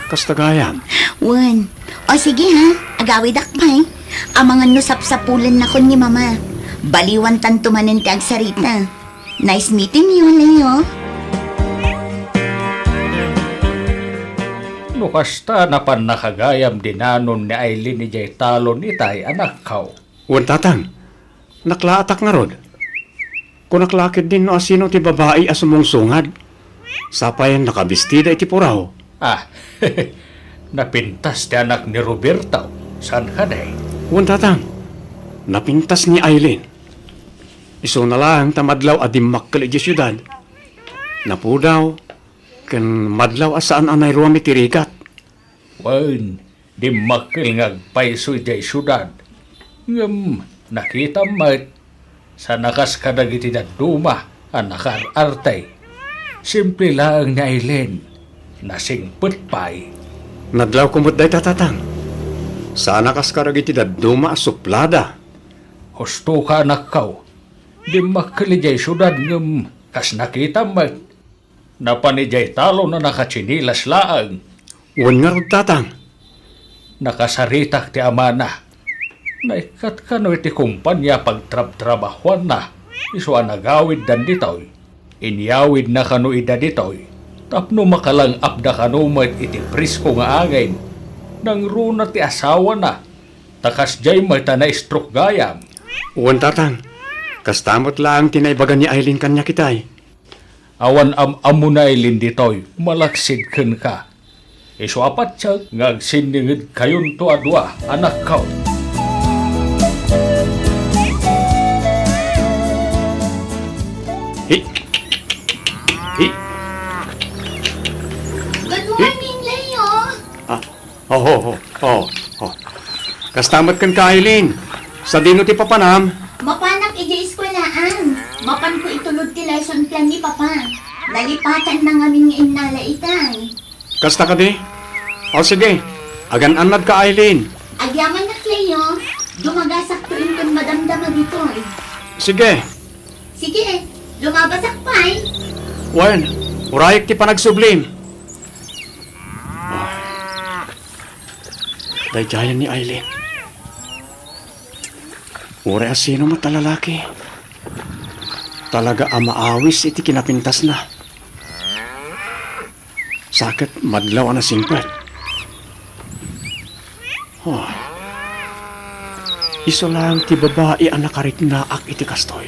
Kasta gayam. Wan, o sige ha, agawid akpay. Amangan no sapsapulan na kon ni Mama. Baliwan tanto manin ti agsarita. Nice meeting you, Leo. No kasta na pan nakagayam dinanon ni Aileen ni Jay Talon itay anak kaw. Wan Tatang, naklaatak nga rod. Kung naklakid din no asino ti babae asumong sungad. Sapayan nakabistida iti puraw. Napintas ti anak ni Roberto. San ka day? Wan Tatang, napintas ni Aileen. Iso na lang tamadlaw adim makkal iti syudad. Napudaw, kan madlaw asaan anay ruwam iti rigat. Wan, di makil ngagpaiso iti syudad. Nakita mat, sa nakas kadag iti daduma, anak artay. Simple lang ni Aileen, nasingput pa'y. Nadlaw kumot day Tatang. Sana kas karag iti daduma suplada. Husto ka anak kaw, di makil iti syudad kas nakita mat. Napanijay talo na nakachinilas laang. Wan nga rod Tatang. Nakasaritak ti amana. Naikat ka no iti kumpanya pagtrab-trabahuan na. Iso ang nagawid dan ditoy. Inyawid na kano ida ditoy. Tapno makalang apda kano mat iti prisko nga again. Nang runa ti asawa na. Takas jay mata na stroke gayam. Wan Tatang. Kastamot lang tinaibagan ni Aileen kanya kitay. Awan amo na Aileen ditoy. Malaksid ken ka. Iso apat siya ngagsiningid kayon to adwa anak kaw. Good morning, Leo. Kastamat kan ka, Aileen. Sa dino ti papanam. Mapanak iji eskwelaan. Mapan ko itulod ti lesson plan ni Papa. Nalipatan na ngamin nga inala itay. Kasta ka di? O sige, agan-anad ka, Aileen. Agyaman na, Leo. Dumagasak to inton madamdama dito eh. Sige. Sige, lumabasak pa eh. Wan, urayik ti panagsublim. Dayjayan ni Aileen. Ure asino matalalaki. Talaga amaawis iti kinapintas na. Sakit madlaw na singpet. Iso lang ti babae ang nakariknaak iti kastoy.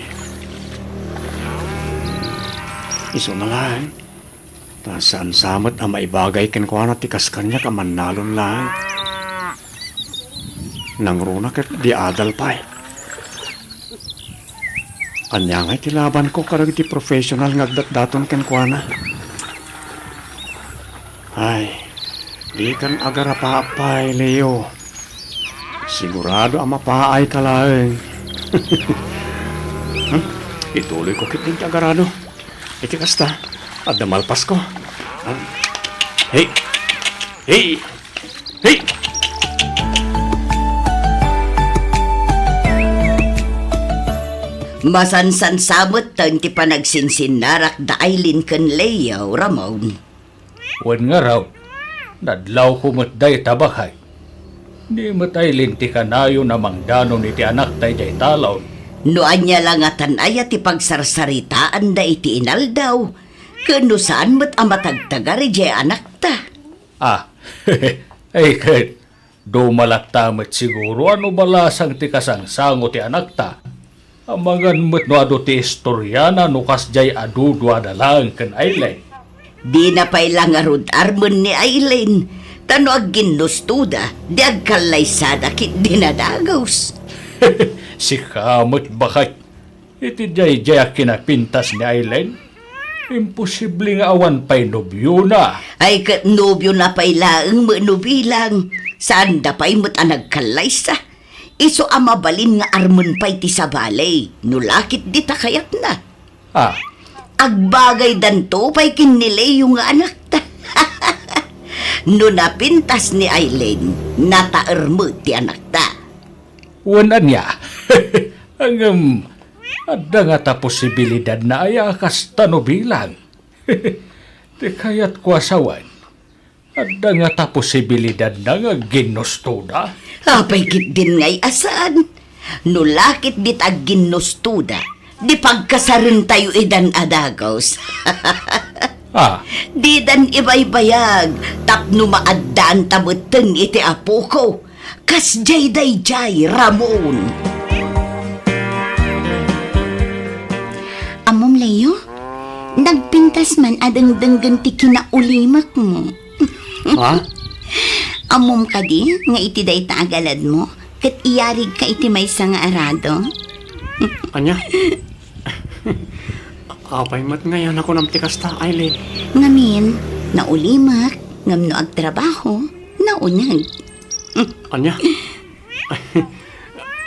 Iso na lang. Saan samot ang maibagay kenkwana ti kaskanya ka manalon lang. Nang runa ket di adal pa'y. Anya nga'y tilaban ko karag ti professional ngagdat-daton kenkwana. Ay, di kan agar apa-apay, Leo. Sigurado ang mapaay ka lang. Ituloy ko kit din agarado. Iti kasta, at damalpas ko. Hey! Hey! Hey! Masansan samot tan ti panagsinsinnarak da Aileen ken Leo, Ramon. Wan nga raw, nadlaw kumutday tabakay. Di matay linti kanayo na mangdanon iti anak tay jay talaw. No anya lang atan aya ti pagsarsaritaan da iti inal daw. Kano saan mo't amatagtagari jay anak ta. Ay ket, dumalatamat siguro ano balasang ti kasangsango ti anak ta. Amangan mo't no ado ti istoryana no kasjay adudwa dalang ken Aileen. Di na pa'y lang arud armon ni Aileen. Tano ag ginustuda, di ag kalaysada kit dinadagaws. Si kamot bakit? Iti jay-jay kinapintas ni Aileen. Imposible nga awan pa'y nobyo na. Ay kat nobyo na pa'y laeng manubilang. Saan da pa'y mo't nagkalaysa? Iso amabalin nga armon pa'y ti sa balay. Nulakit di ta kayat na. Ah, Agbagay danto pa'y kinilay yung anak ta. No napintas ni Aileen, nataer mo ti anak ta. wanan niya. Ang ada nga ta posibilidad na ay akas tanobilang. Di kaya't kwasawan. Ada nga ta posibilidad na nga ginustuda. Apay kit din ngay asaan. Nulakit dit ag ginustuda. Di pagkasarin tayo idan adagos. Ah, Di dan ibaybayag. Tapno maadaan tamutan iti apo ko. Kas jay day jay Ramon. Amom Leo, nagpintas man adang danggan ti kinaulimak mo. Ha? Amom ka di, nga iti day taagalad mo, kat iyarig ka iti may nga arado. Anya? Apay mat ngayon ako ng tikas ta, Aileen. Ngamin, naulimak, ngam no agtrabaho, naunag. Anya?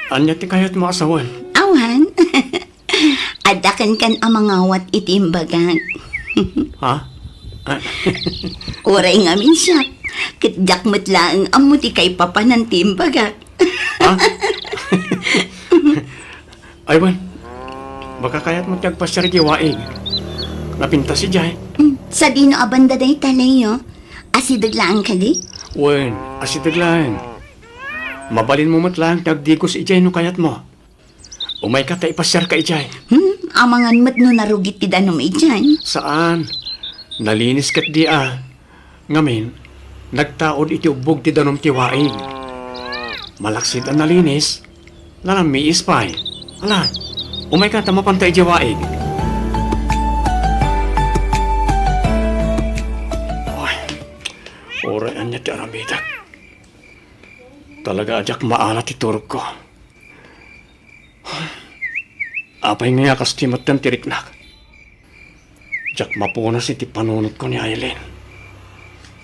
Anya ti kayat mo asawan? Awan, adakan kan amangawat iti imbagag. Ha? Oray ngamin siya, kitjak matlaang amuti kay papanan ti imbagag. Ha? Aywan, baka kayat mo tiyagpasyar di waig. Napinta si Jay. Sa dino abanda day talayo, asidaglaan ka di? Wen, asidaglaan. Mabalin mo matlang tagdigos ijay no kayat mo. Umay ka ta ipasyar ka ijay. Amangan mat no narugit ti danom ijan. Saan? Nalinis kat di Ngamin, nagtaod iti ubog ti danom ti waig. Malaksid ang nalinis, lalang mi ispay. Ala, umay ka ta mapantay di waig. Oray anya ti aramidak. Talaga ajak maalat ti turog ko. Apay nga kastimat ng tiriknak. Jak mapunas iti panunod ko ni Aileen.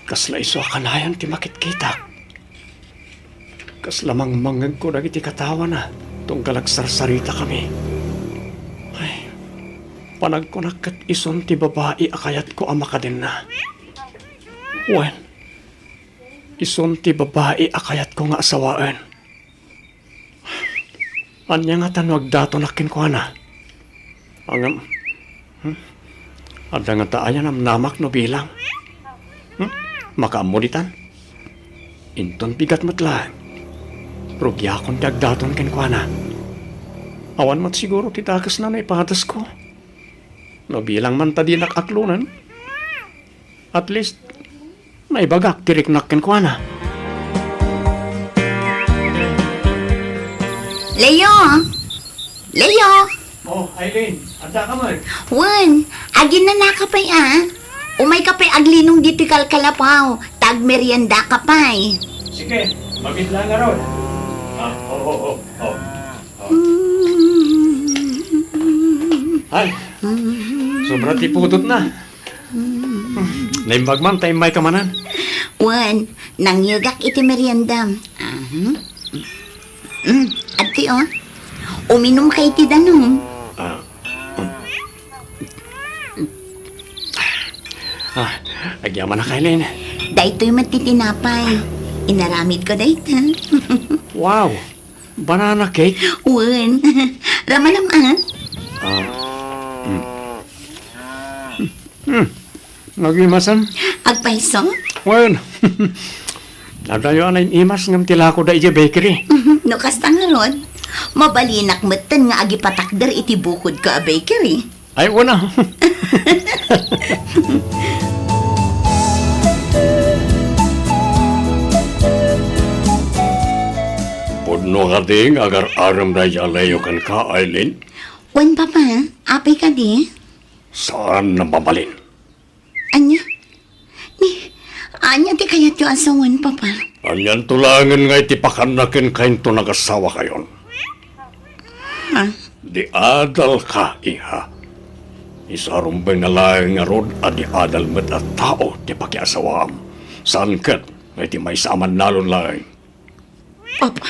Kasla iso akalayan ti makit-kita. Kaslamang mangag ko dagiti katawa na tunggal agsarsarita kami. Ay, panagkunakat ison ti babae akayat ko amakadin na. Well, ison ti babae akayat ko nga asawaan. Anya nga tanwag dato nakin ko na. Ang ada nga taayan am namak no bilang. Makaamulitan. Inton bigat matlaan. Rugya akong dagdaton ken ko na. Awan mat siguro ti dakas na naipatas ko. No bilang man tadi nakaklunan. At least, naibagak tirik ken ko na. Leo! Leo! Oh, Aileen, ada ka man. Wan, agin na nakapay Umay kapay aglinong dipikal kalapaw, tag merienda kapay. Sige, mabitla nga ron. Ay, sobra ti putot na. Naimbag man, tayo may kamanan. Wan, nangyagak iti merienda. Ati uminom kay ti danom. Agyaman na Aileen. Daytoy matitinapay. Inaramid ko dayta. Wow, banana cake. Wan, ramalam Nagimasan. agpaiso. Well, nadayo anay imas ngam tilako da ije bakery. No kastangarod, mabalinak matan nga agi patakder iti bukod ka a bakery. Ay, una. Pudno nga ding agar aram na yalayo kan ka, Aileen. Wan papa, apay ka di? Saan na mabalin? Anya? Anya ti kayat yung asawan papa? Anyan tulangan nga itipakan na kin kain to nagasawa kayon. Ha? Di adal ka, iha. Isarumbay na lang nga rod adi adal met at tao ti pakiasawam. Saan kat nga iti may saman nalon lang. Papa,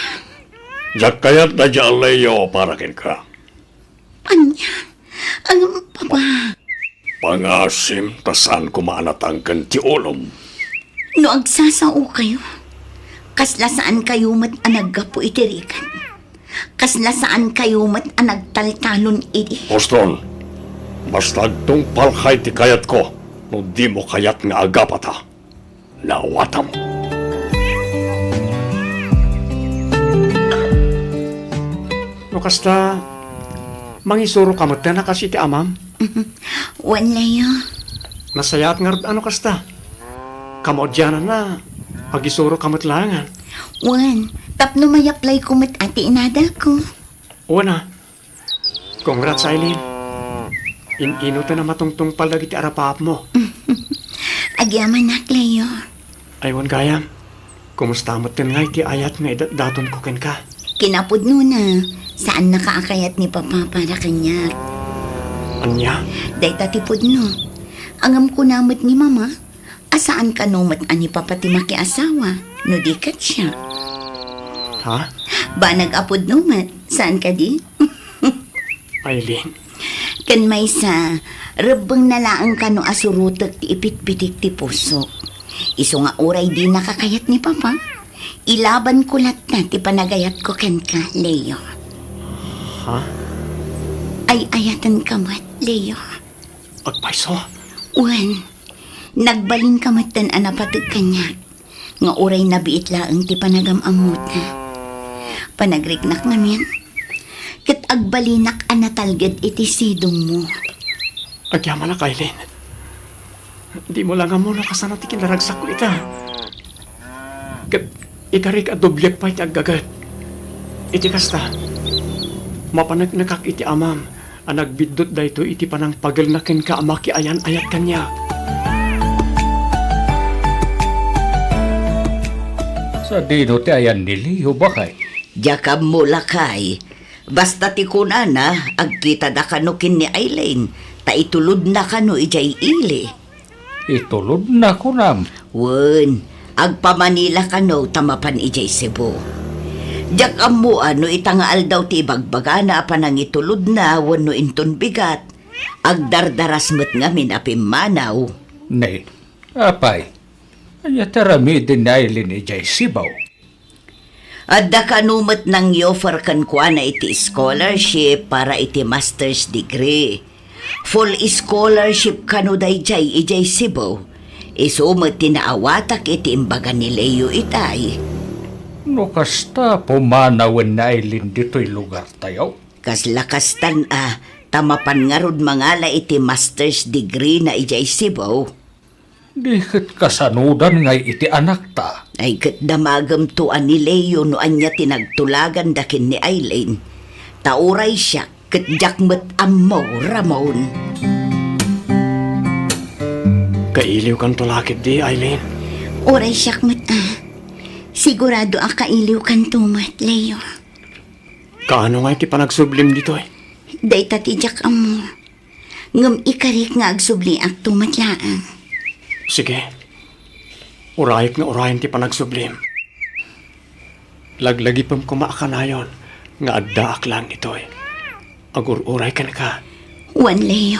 Jak kayat na dyan Leo para kin ka. anya? Ang papa, Pangasim tasan kumaanatangkan ti ulom. no agsasao kayo. Kasla saan kayo mat anaggapo itirikan. Kasla saan kayo mat anagtaltalon iti. Poston, basta tong palkay ti kayat ko, no di mo kayat nga agapata. Nawatam. No kasta, mangisuro kamot na kasi ti amam. Wan layo. Nasayat nga ano kasta. Kamot dyan na, pagisuro kamot langan. Wan, tapno may apply ko mat ati inadal ko. Una, congrats Eileen. In-ino ta na matungtong palagi ti arapap mo. Agyaman nak layo. Aywan gayam, kumusta mo tin nga iti ayat nga daton ko ken ka. Kinapod no na. Saan nakaakayat ni papa para kanya? Anya? Day tatipod no. Angam ko namit ni mama. Asaan ka numat ani papa ti makiasawa? No di kat siya. Ha? Ba nag-apod numat? Saan ka di? Eileen, Kan may sa rebeng nalaang ka no asurutek ti ipit-pitik ti puso. Iso nga oray di nakakayat ni papa. Ilaban kulat na ti panagayat ko ken ka, Leo. ha? Ay ayatan ka mat, Leo. Agpaiso? Uwan, nagbalin ka matan anapatag kanya. Nga oray na biit laang ti panagamamot na. Panagriknak ngamin. Kat agbalinak anatalgad iti sidong mo. Agyaman na Eileen. Di mo lang mo nakasana ti kinaragsak ko ita. Ikarik at dubyak pa iti agagad. Iti kasta. Mapanagnakak iti amam. Ang nagbidot da ito iti panang pagalnakin ka amaki ayan ayat kanya. Sa dino ti ayan ni Leo bakay? Jakab mo lakay. Basta ti kunana, agkita da kanukin ni Eileen. Ta itulod na kanu ijay ili. Itulod na ko nam. Wen, agpamanila kanu tamapan ijay Cebu. Jak mo ano itangaal daw ti bagbagana panang itulod na wano inton bigat. Agdardaras met ngamin apim manaw. Nay, apay. Anya tarami din na ilin ni Jay Sibaw. Adda kanumat nang i-offer kan kuha na iti scholarship para iti master's degree. Full scholarship kanu dayjay ijay Cebu. Isumat tinaawatak iti imbaga ni Leo itay. No kasta pumanawan na ilin dito'y lugar tayo. Kas lakastan tamapan nga rod mangala iti master's degree na ijay Cebu. Di kat kasanudan ngay iti anak ta. Ay kat damagam tuan ni Leo no anya tinagtulagan dakin ni Eileen. Tauray siya kat jakmet ammo Ramon. Kailiw kan tulakit di, Eileen. Oray siyak mat sigurado akailiw kan tumat, Leo. Kaano nga iti panagsublim dito eh? Day tatijak amo. Ngam ikarik nga agsubli ak tumat laang. Sige. Urayik nga urayan ti panagsublim. Laglagi pang kumaakanayon nga addaak lang ito eh. Agur-uray ka na ka. Wan, Leo.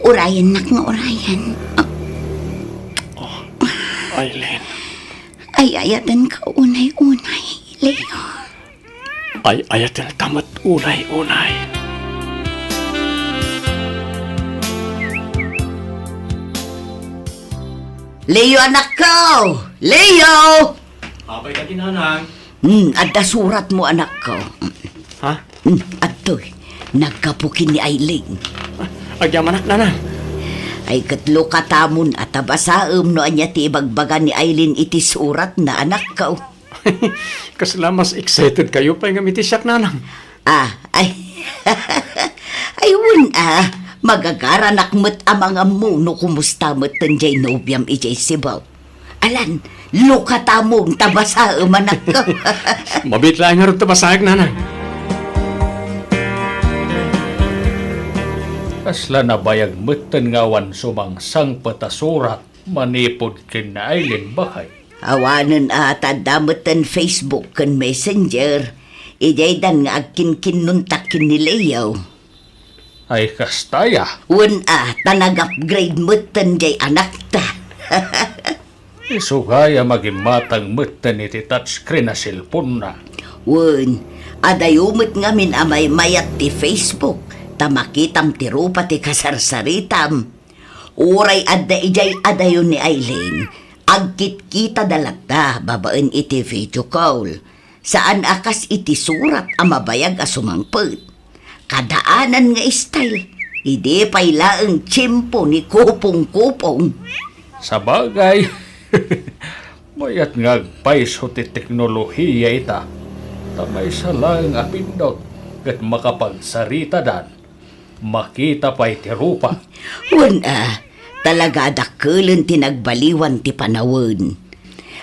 Urayan nak nga urayan. Eileen. Ay ayatan ka unay-unay, Leo. Ay ayatan kamat unay-unay. Leo anak ko! Leo! Abay ka tinanang. Adda surat mo anak ko. Ha? Atoy, nagkapukin ni Eileen. Agyam anak nanang. Ay katlo katamon at abasaem no anya ti ibagbaga ni Eileen iti surat na anak ko. Kasla mas excited kayo pa yung amitisyak nanang. Ay. Ayun magagaranak met amang amuno kumusta met tanjay nobyam ijay Cebu. Alan, lukatamong tabasaem anak ko. Mabit lang nga rin tabasayag nanang. Kasla na bayag mutan nga wan sumangsang patasurat manipod kin na Aileen bahay. Awanan ata damutan Facebook kan Messenger. Ijay dan nga agkin-kin nuntakin ni Leo. Ay kastaya, Wan tanag-upgrade mutan jay anak ta. isugaya magimatang mutan iti touchscreen na cellphone na. Wan, adayumot nga min amay mayat ti Facebook. Tamakitam ti rupa ti kasarsaritam. Uray adda ijay adayon ni Aileen. Agkit kita dalata babaan iti video call. Saan akas iti surat amabayag asumangpet. Kadaanan nga style. Idi paylaeng tiyempo ni kupong-kupong. Sa bagay, mayat nga paiso ti teknolohiya ita. Tamay sa lang apindot kat makapagsarita dan. Makita pa iti rupa. Wan talaga dakulan ti nagbaliwan ti panawon.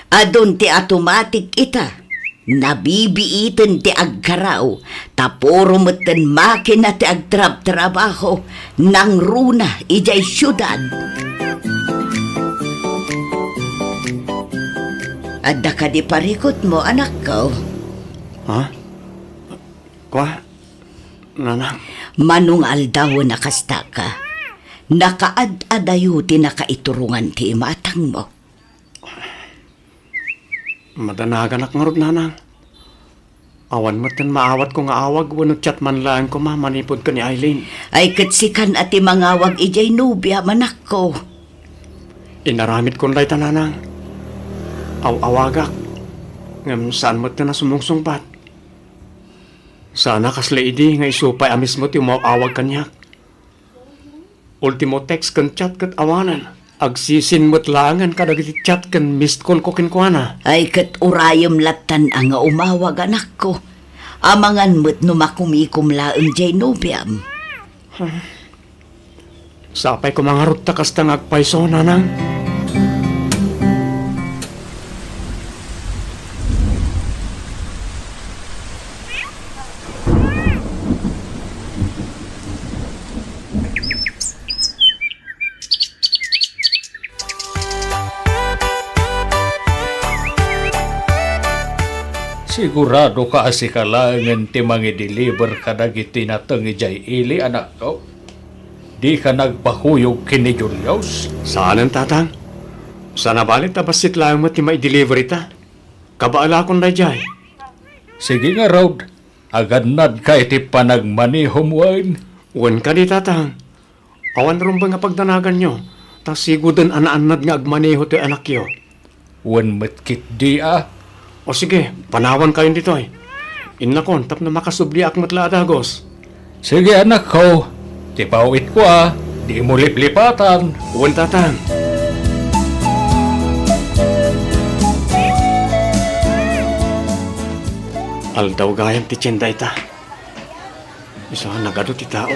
Adon ti automatic ita. Nabibiiten ti agkaraw. Taporo meten makina ti agtrab-trabaho. Nang runa ijay syudad. Adda ka di parikot mo, anak ko. Ha? Kwa? Nanang? Manungal daw nakasta ka. Nakaad-adayo ti nakaiturungan ti imatang mo. Madanagan ak ngarod, nanang. Awan mo tan maawat ko nga awag, wano chat man lang ko manipod ka ni Aileen. Ay katsikan at mangawag ijay nubya manak ko. Inaramit kon lay tananang. Awagak. Ngam saan mo tan na sumungsungpat. Sana kasla idi nga isupay amis mo ti umawag kanyak. Ultimo text kan chat kat awanan. Agsisin mo't langan kadagiti chat kan missed call ko kinkwana. Ay kat urayam latan ang umawag anak ko. Amangan mo't numakumikum laeng jay nubyam. Sapay ko mga ruta kasta ngagpaiso, nanang. Sigurado ka asi kalangan ti mangi-deliver ka dagiti nateng ijay ili, anak ko. Di ka nagpahuyog kini Julius. Saanan, tatang? Sana balit tabasit lang mo ti mai-deliver ita. Kabaala akong dayjay. Sige nga, Rod. Aganad ka iti panagmanihom wan. Wan ka di, tatang. Awan rumbang nga pagdanagan nyo. Tas sigudan anaanad nga agmaneho ti anak yo. Wan matkit di O sige, panawan kayo dito eh. Inakon, tap na makasubli ak matla dagos. Sige, anak ko. Tipawit ko Di mo liplipatan. Uwan, tatang. Aldaw gayam ti tiyenda ita. Isa nagado ti tao.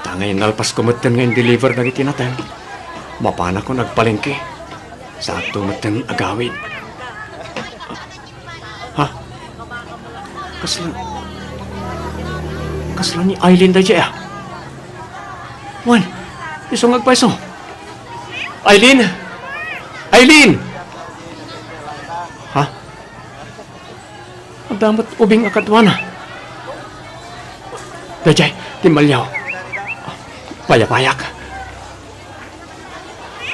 Tangay nalpas kumatan ngayon deliver na itinatan. Mapana ko nagpalengke. Sa ato matan agawid. Ha? Kasla ni Aileen da dya. Wan, isong agpaiso. Aileen! Aileen! Ha? Ang damat ubing akadwana. Dajay, timalyaw. Payapayak.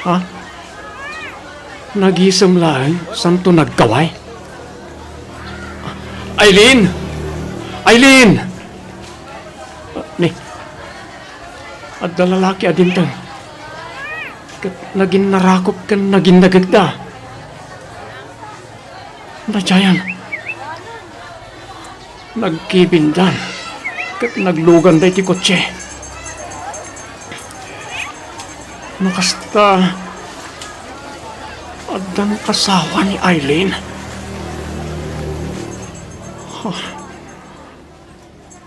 Ha? Nagisam lang, santo nagkaway. Aileen! Aileen! Ni, at lalaki adintang. Naging narakop kan, naging nagagda. Nadyayan. Nagkibindan. Kat naglugan day ti kotse. Nakasta... Adang kasawa ni Aileen.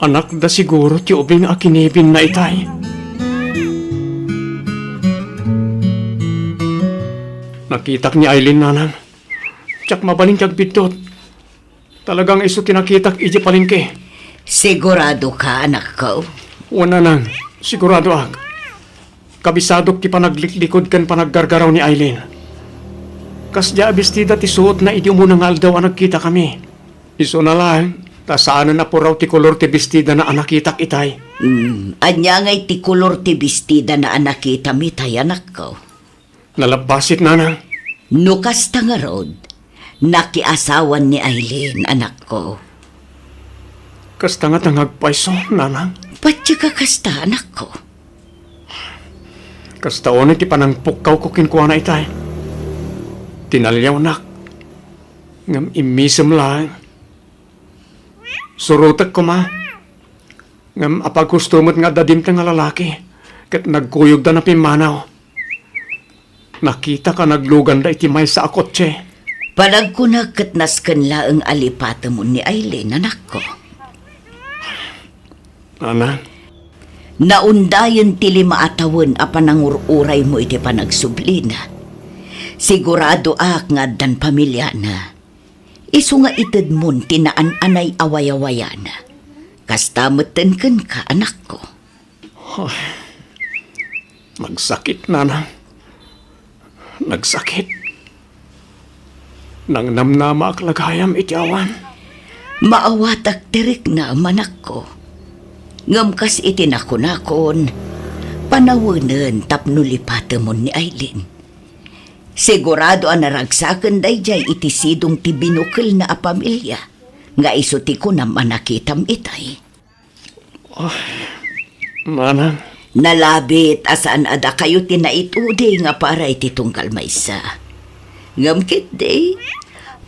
Anak da siguro ti ubing akinibin na itay. Nakitak ni Aileen, nanang. Tsak mabaling tiyag bitot. Talagang iso tinakitak iji palingke. Sigurado ka, anak ko? Wala nang, sigurado ak. Kabisado ki panagliklikod kan panaggargaraw ni Aileen. Kas di abistida ti suot na idi mo nang aldaw ang nagkita kami. Iso na lang, tasaan na po raw ti kolor ti bestida na anakitak itay. Anya nga'y ti kulor ti bestida na anakita mitay anak ko. Nalabasit na nang. Nukas ta nga rod, nakiasawan ni Aileen anak ko. Kasta nga tangagpaiso, nanang. Patya ka kasta anak ko. Kasta o ti panangpukaw ko kinkuha na itay. Tinalyaw nak. Ngam imisem lang. Surutak ko ma. Ngam apagkustumot nga dadim ka nga lalaki. Kat nagkuyog da na pimanaw. Nakita ka naglugan da iti may sa akotse. Palag ko na katnaskan laang alipata mo ni Aileen anak ko. Nanang. Naundayan ti lima atawan a panangururay mo iti panagsublina. Sigurado ak nga dan pamilya na. Isu nga ited mon tinaan-anay away-awayana. Kastameten ken ka anak ko. Nagsakit, nanang. Nagsakit. Nang namnama ak lagayam iti awan. Maawatak tirik na manak ko. Ngamkas iti nakunakon. Panawanan tapno lipata mo ni Aileen. Sigurado ang naragsakan day jay iti sidong ti binukil na apamilya. Nga isuti ko na manakitam itay. Nanang. Nalabit asaan ada kayo tinaitude nga para iti tungkal maysa. Ngamkit day,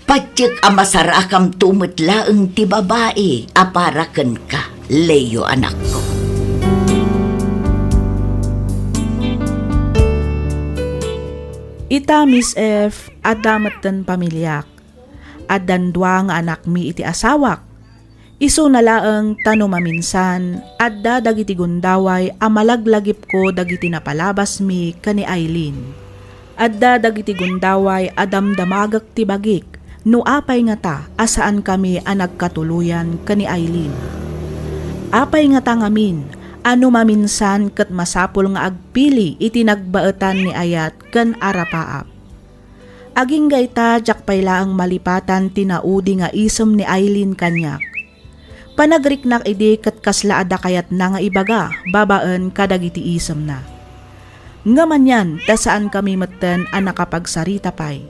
patyek amasarakam tumetlaeng ti babae aparaken ka, Leo anak ko. Ita Miss F. adamatan pamilyak. Adan dua nga anak mi iti asawak. Isu na laeng tano maminsan, adda dagiti gundaway amalaglagip ko dagiti napalabas mi kani Aileen. Adda dagiti gundaway adamdamagak ti bagik, no apay nga ta asaan kami ang nagkatuluyan kani Aileen. Apay nga ta ngamin, ano maminsan ket masapul nga agpili iti nagbaetan ni ayat ken arapaap. Aging gayta jakpay laang malipatan tinaudi nga isem ni Aileen kanyak. Panagriknak idi ket kasla ada kayat na nga ibaga, babaen kadagiti isem na. Ngaman yan, tasaan kami meten ang nakapagsarita pay.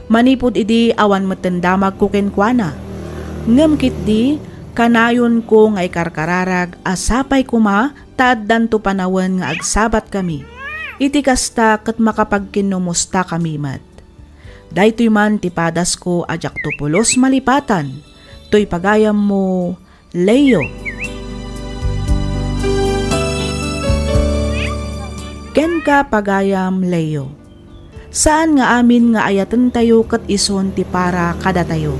Manipod idi awan meten damag kukenkwana. Ngamkit di, kanayon ko nga ikarkararag asapay kuma taaddan to panawen nga agsabat kami. Iti kasta ket makapagkinumusta kami met. Daytoy man tipadas ko ajak tupulos malipatan. To'y pagayam mo, Leo. Ken ka pagayam, Leo. Saan nga amin nga ayaten tayo ket ison ti para kada tayo.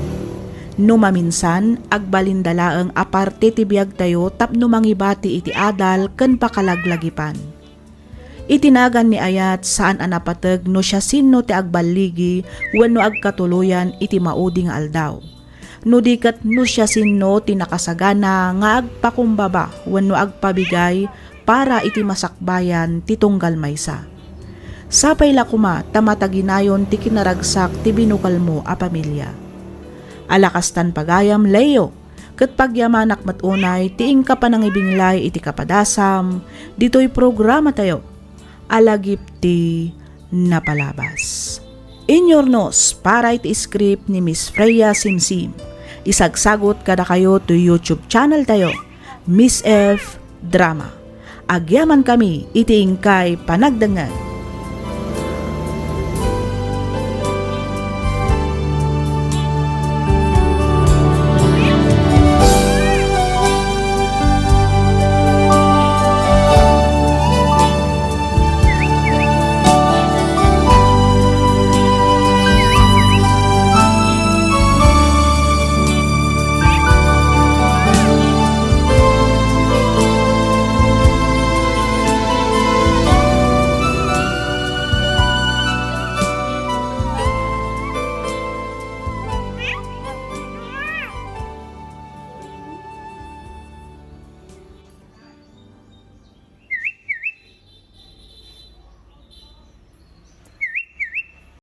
No maminsan, agbalindalaeng aparte ti biag tayo tapno mangibati iti adal ken pakalaglagipan. Itinagan ni ayat saan anapateg no siya sino ti agbaligi wenno agkatuluyan iti maudi nga aldaw. No dikat no siya sino ti nakasagana nga agpakumbaba wenno agpabigay para iti masakbayan ti tunggal maysa. Sapay lakuma tamataginayon ti kinaragsak ti binukal mo a pamilya. Alakastan pagayam, Leo, ket pagyamanak matunay tiing ka panangibinglay iti kapadasam, dito'y programa tayo, alagip ti napalabas. Inyornos para iti script ni Miss Freya Simsim. Isagsagot kada kayo to YouTube channel tayo, Miss F. Drama. Agyaman kami iti ingkay panagdangan.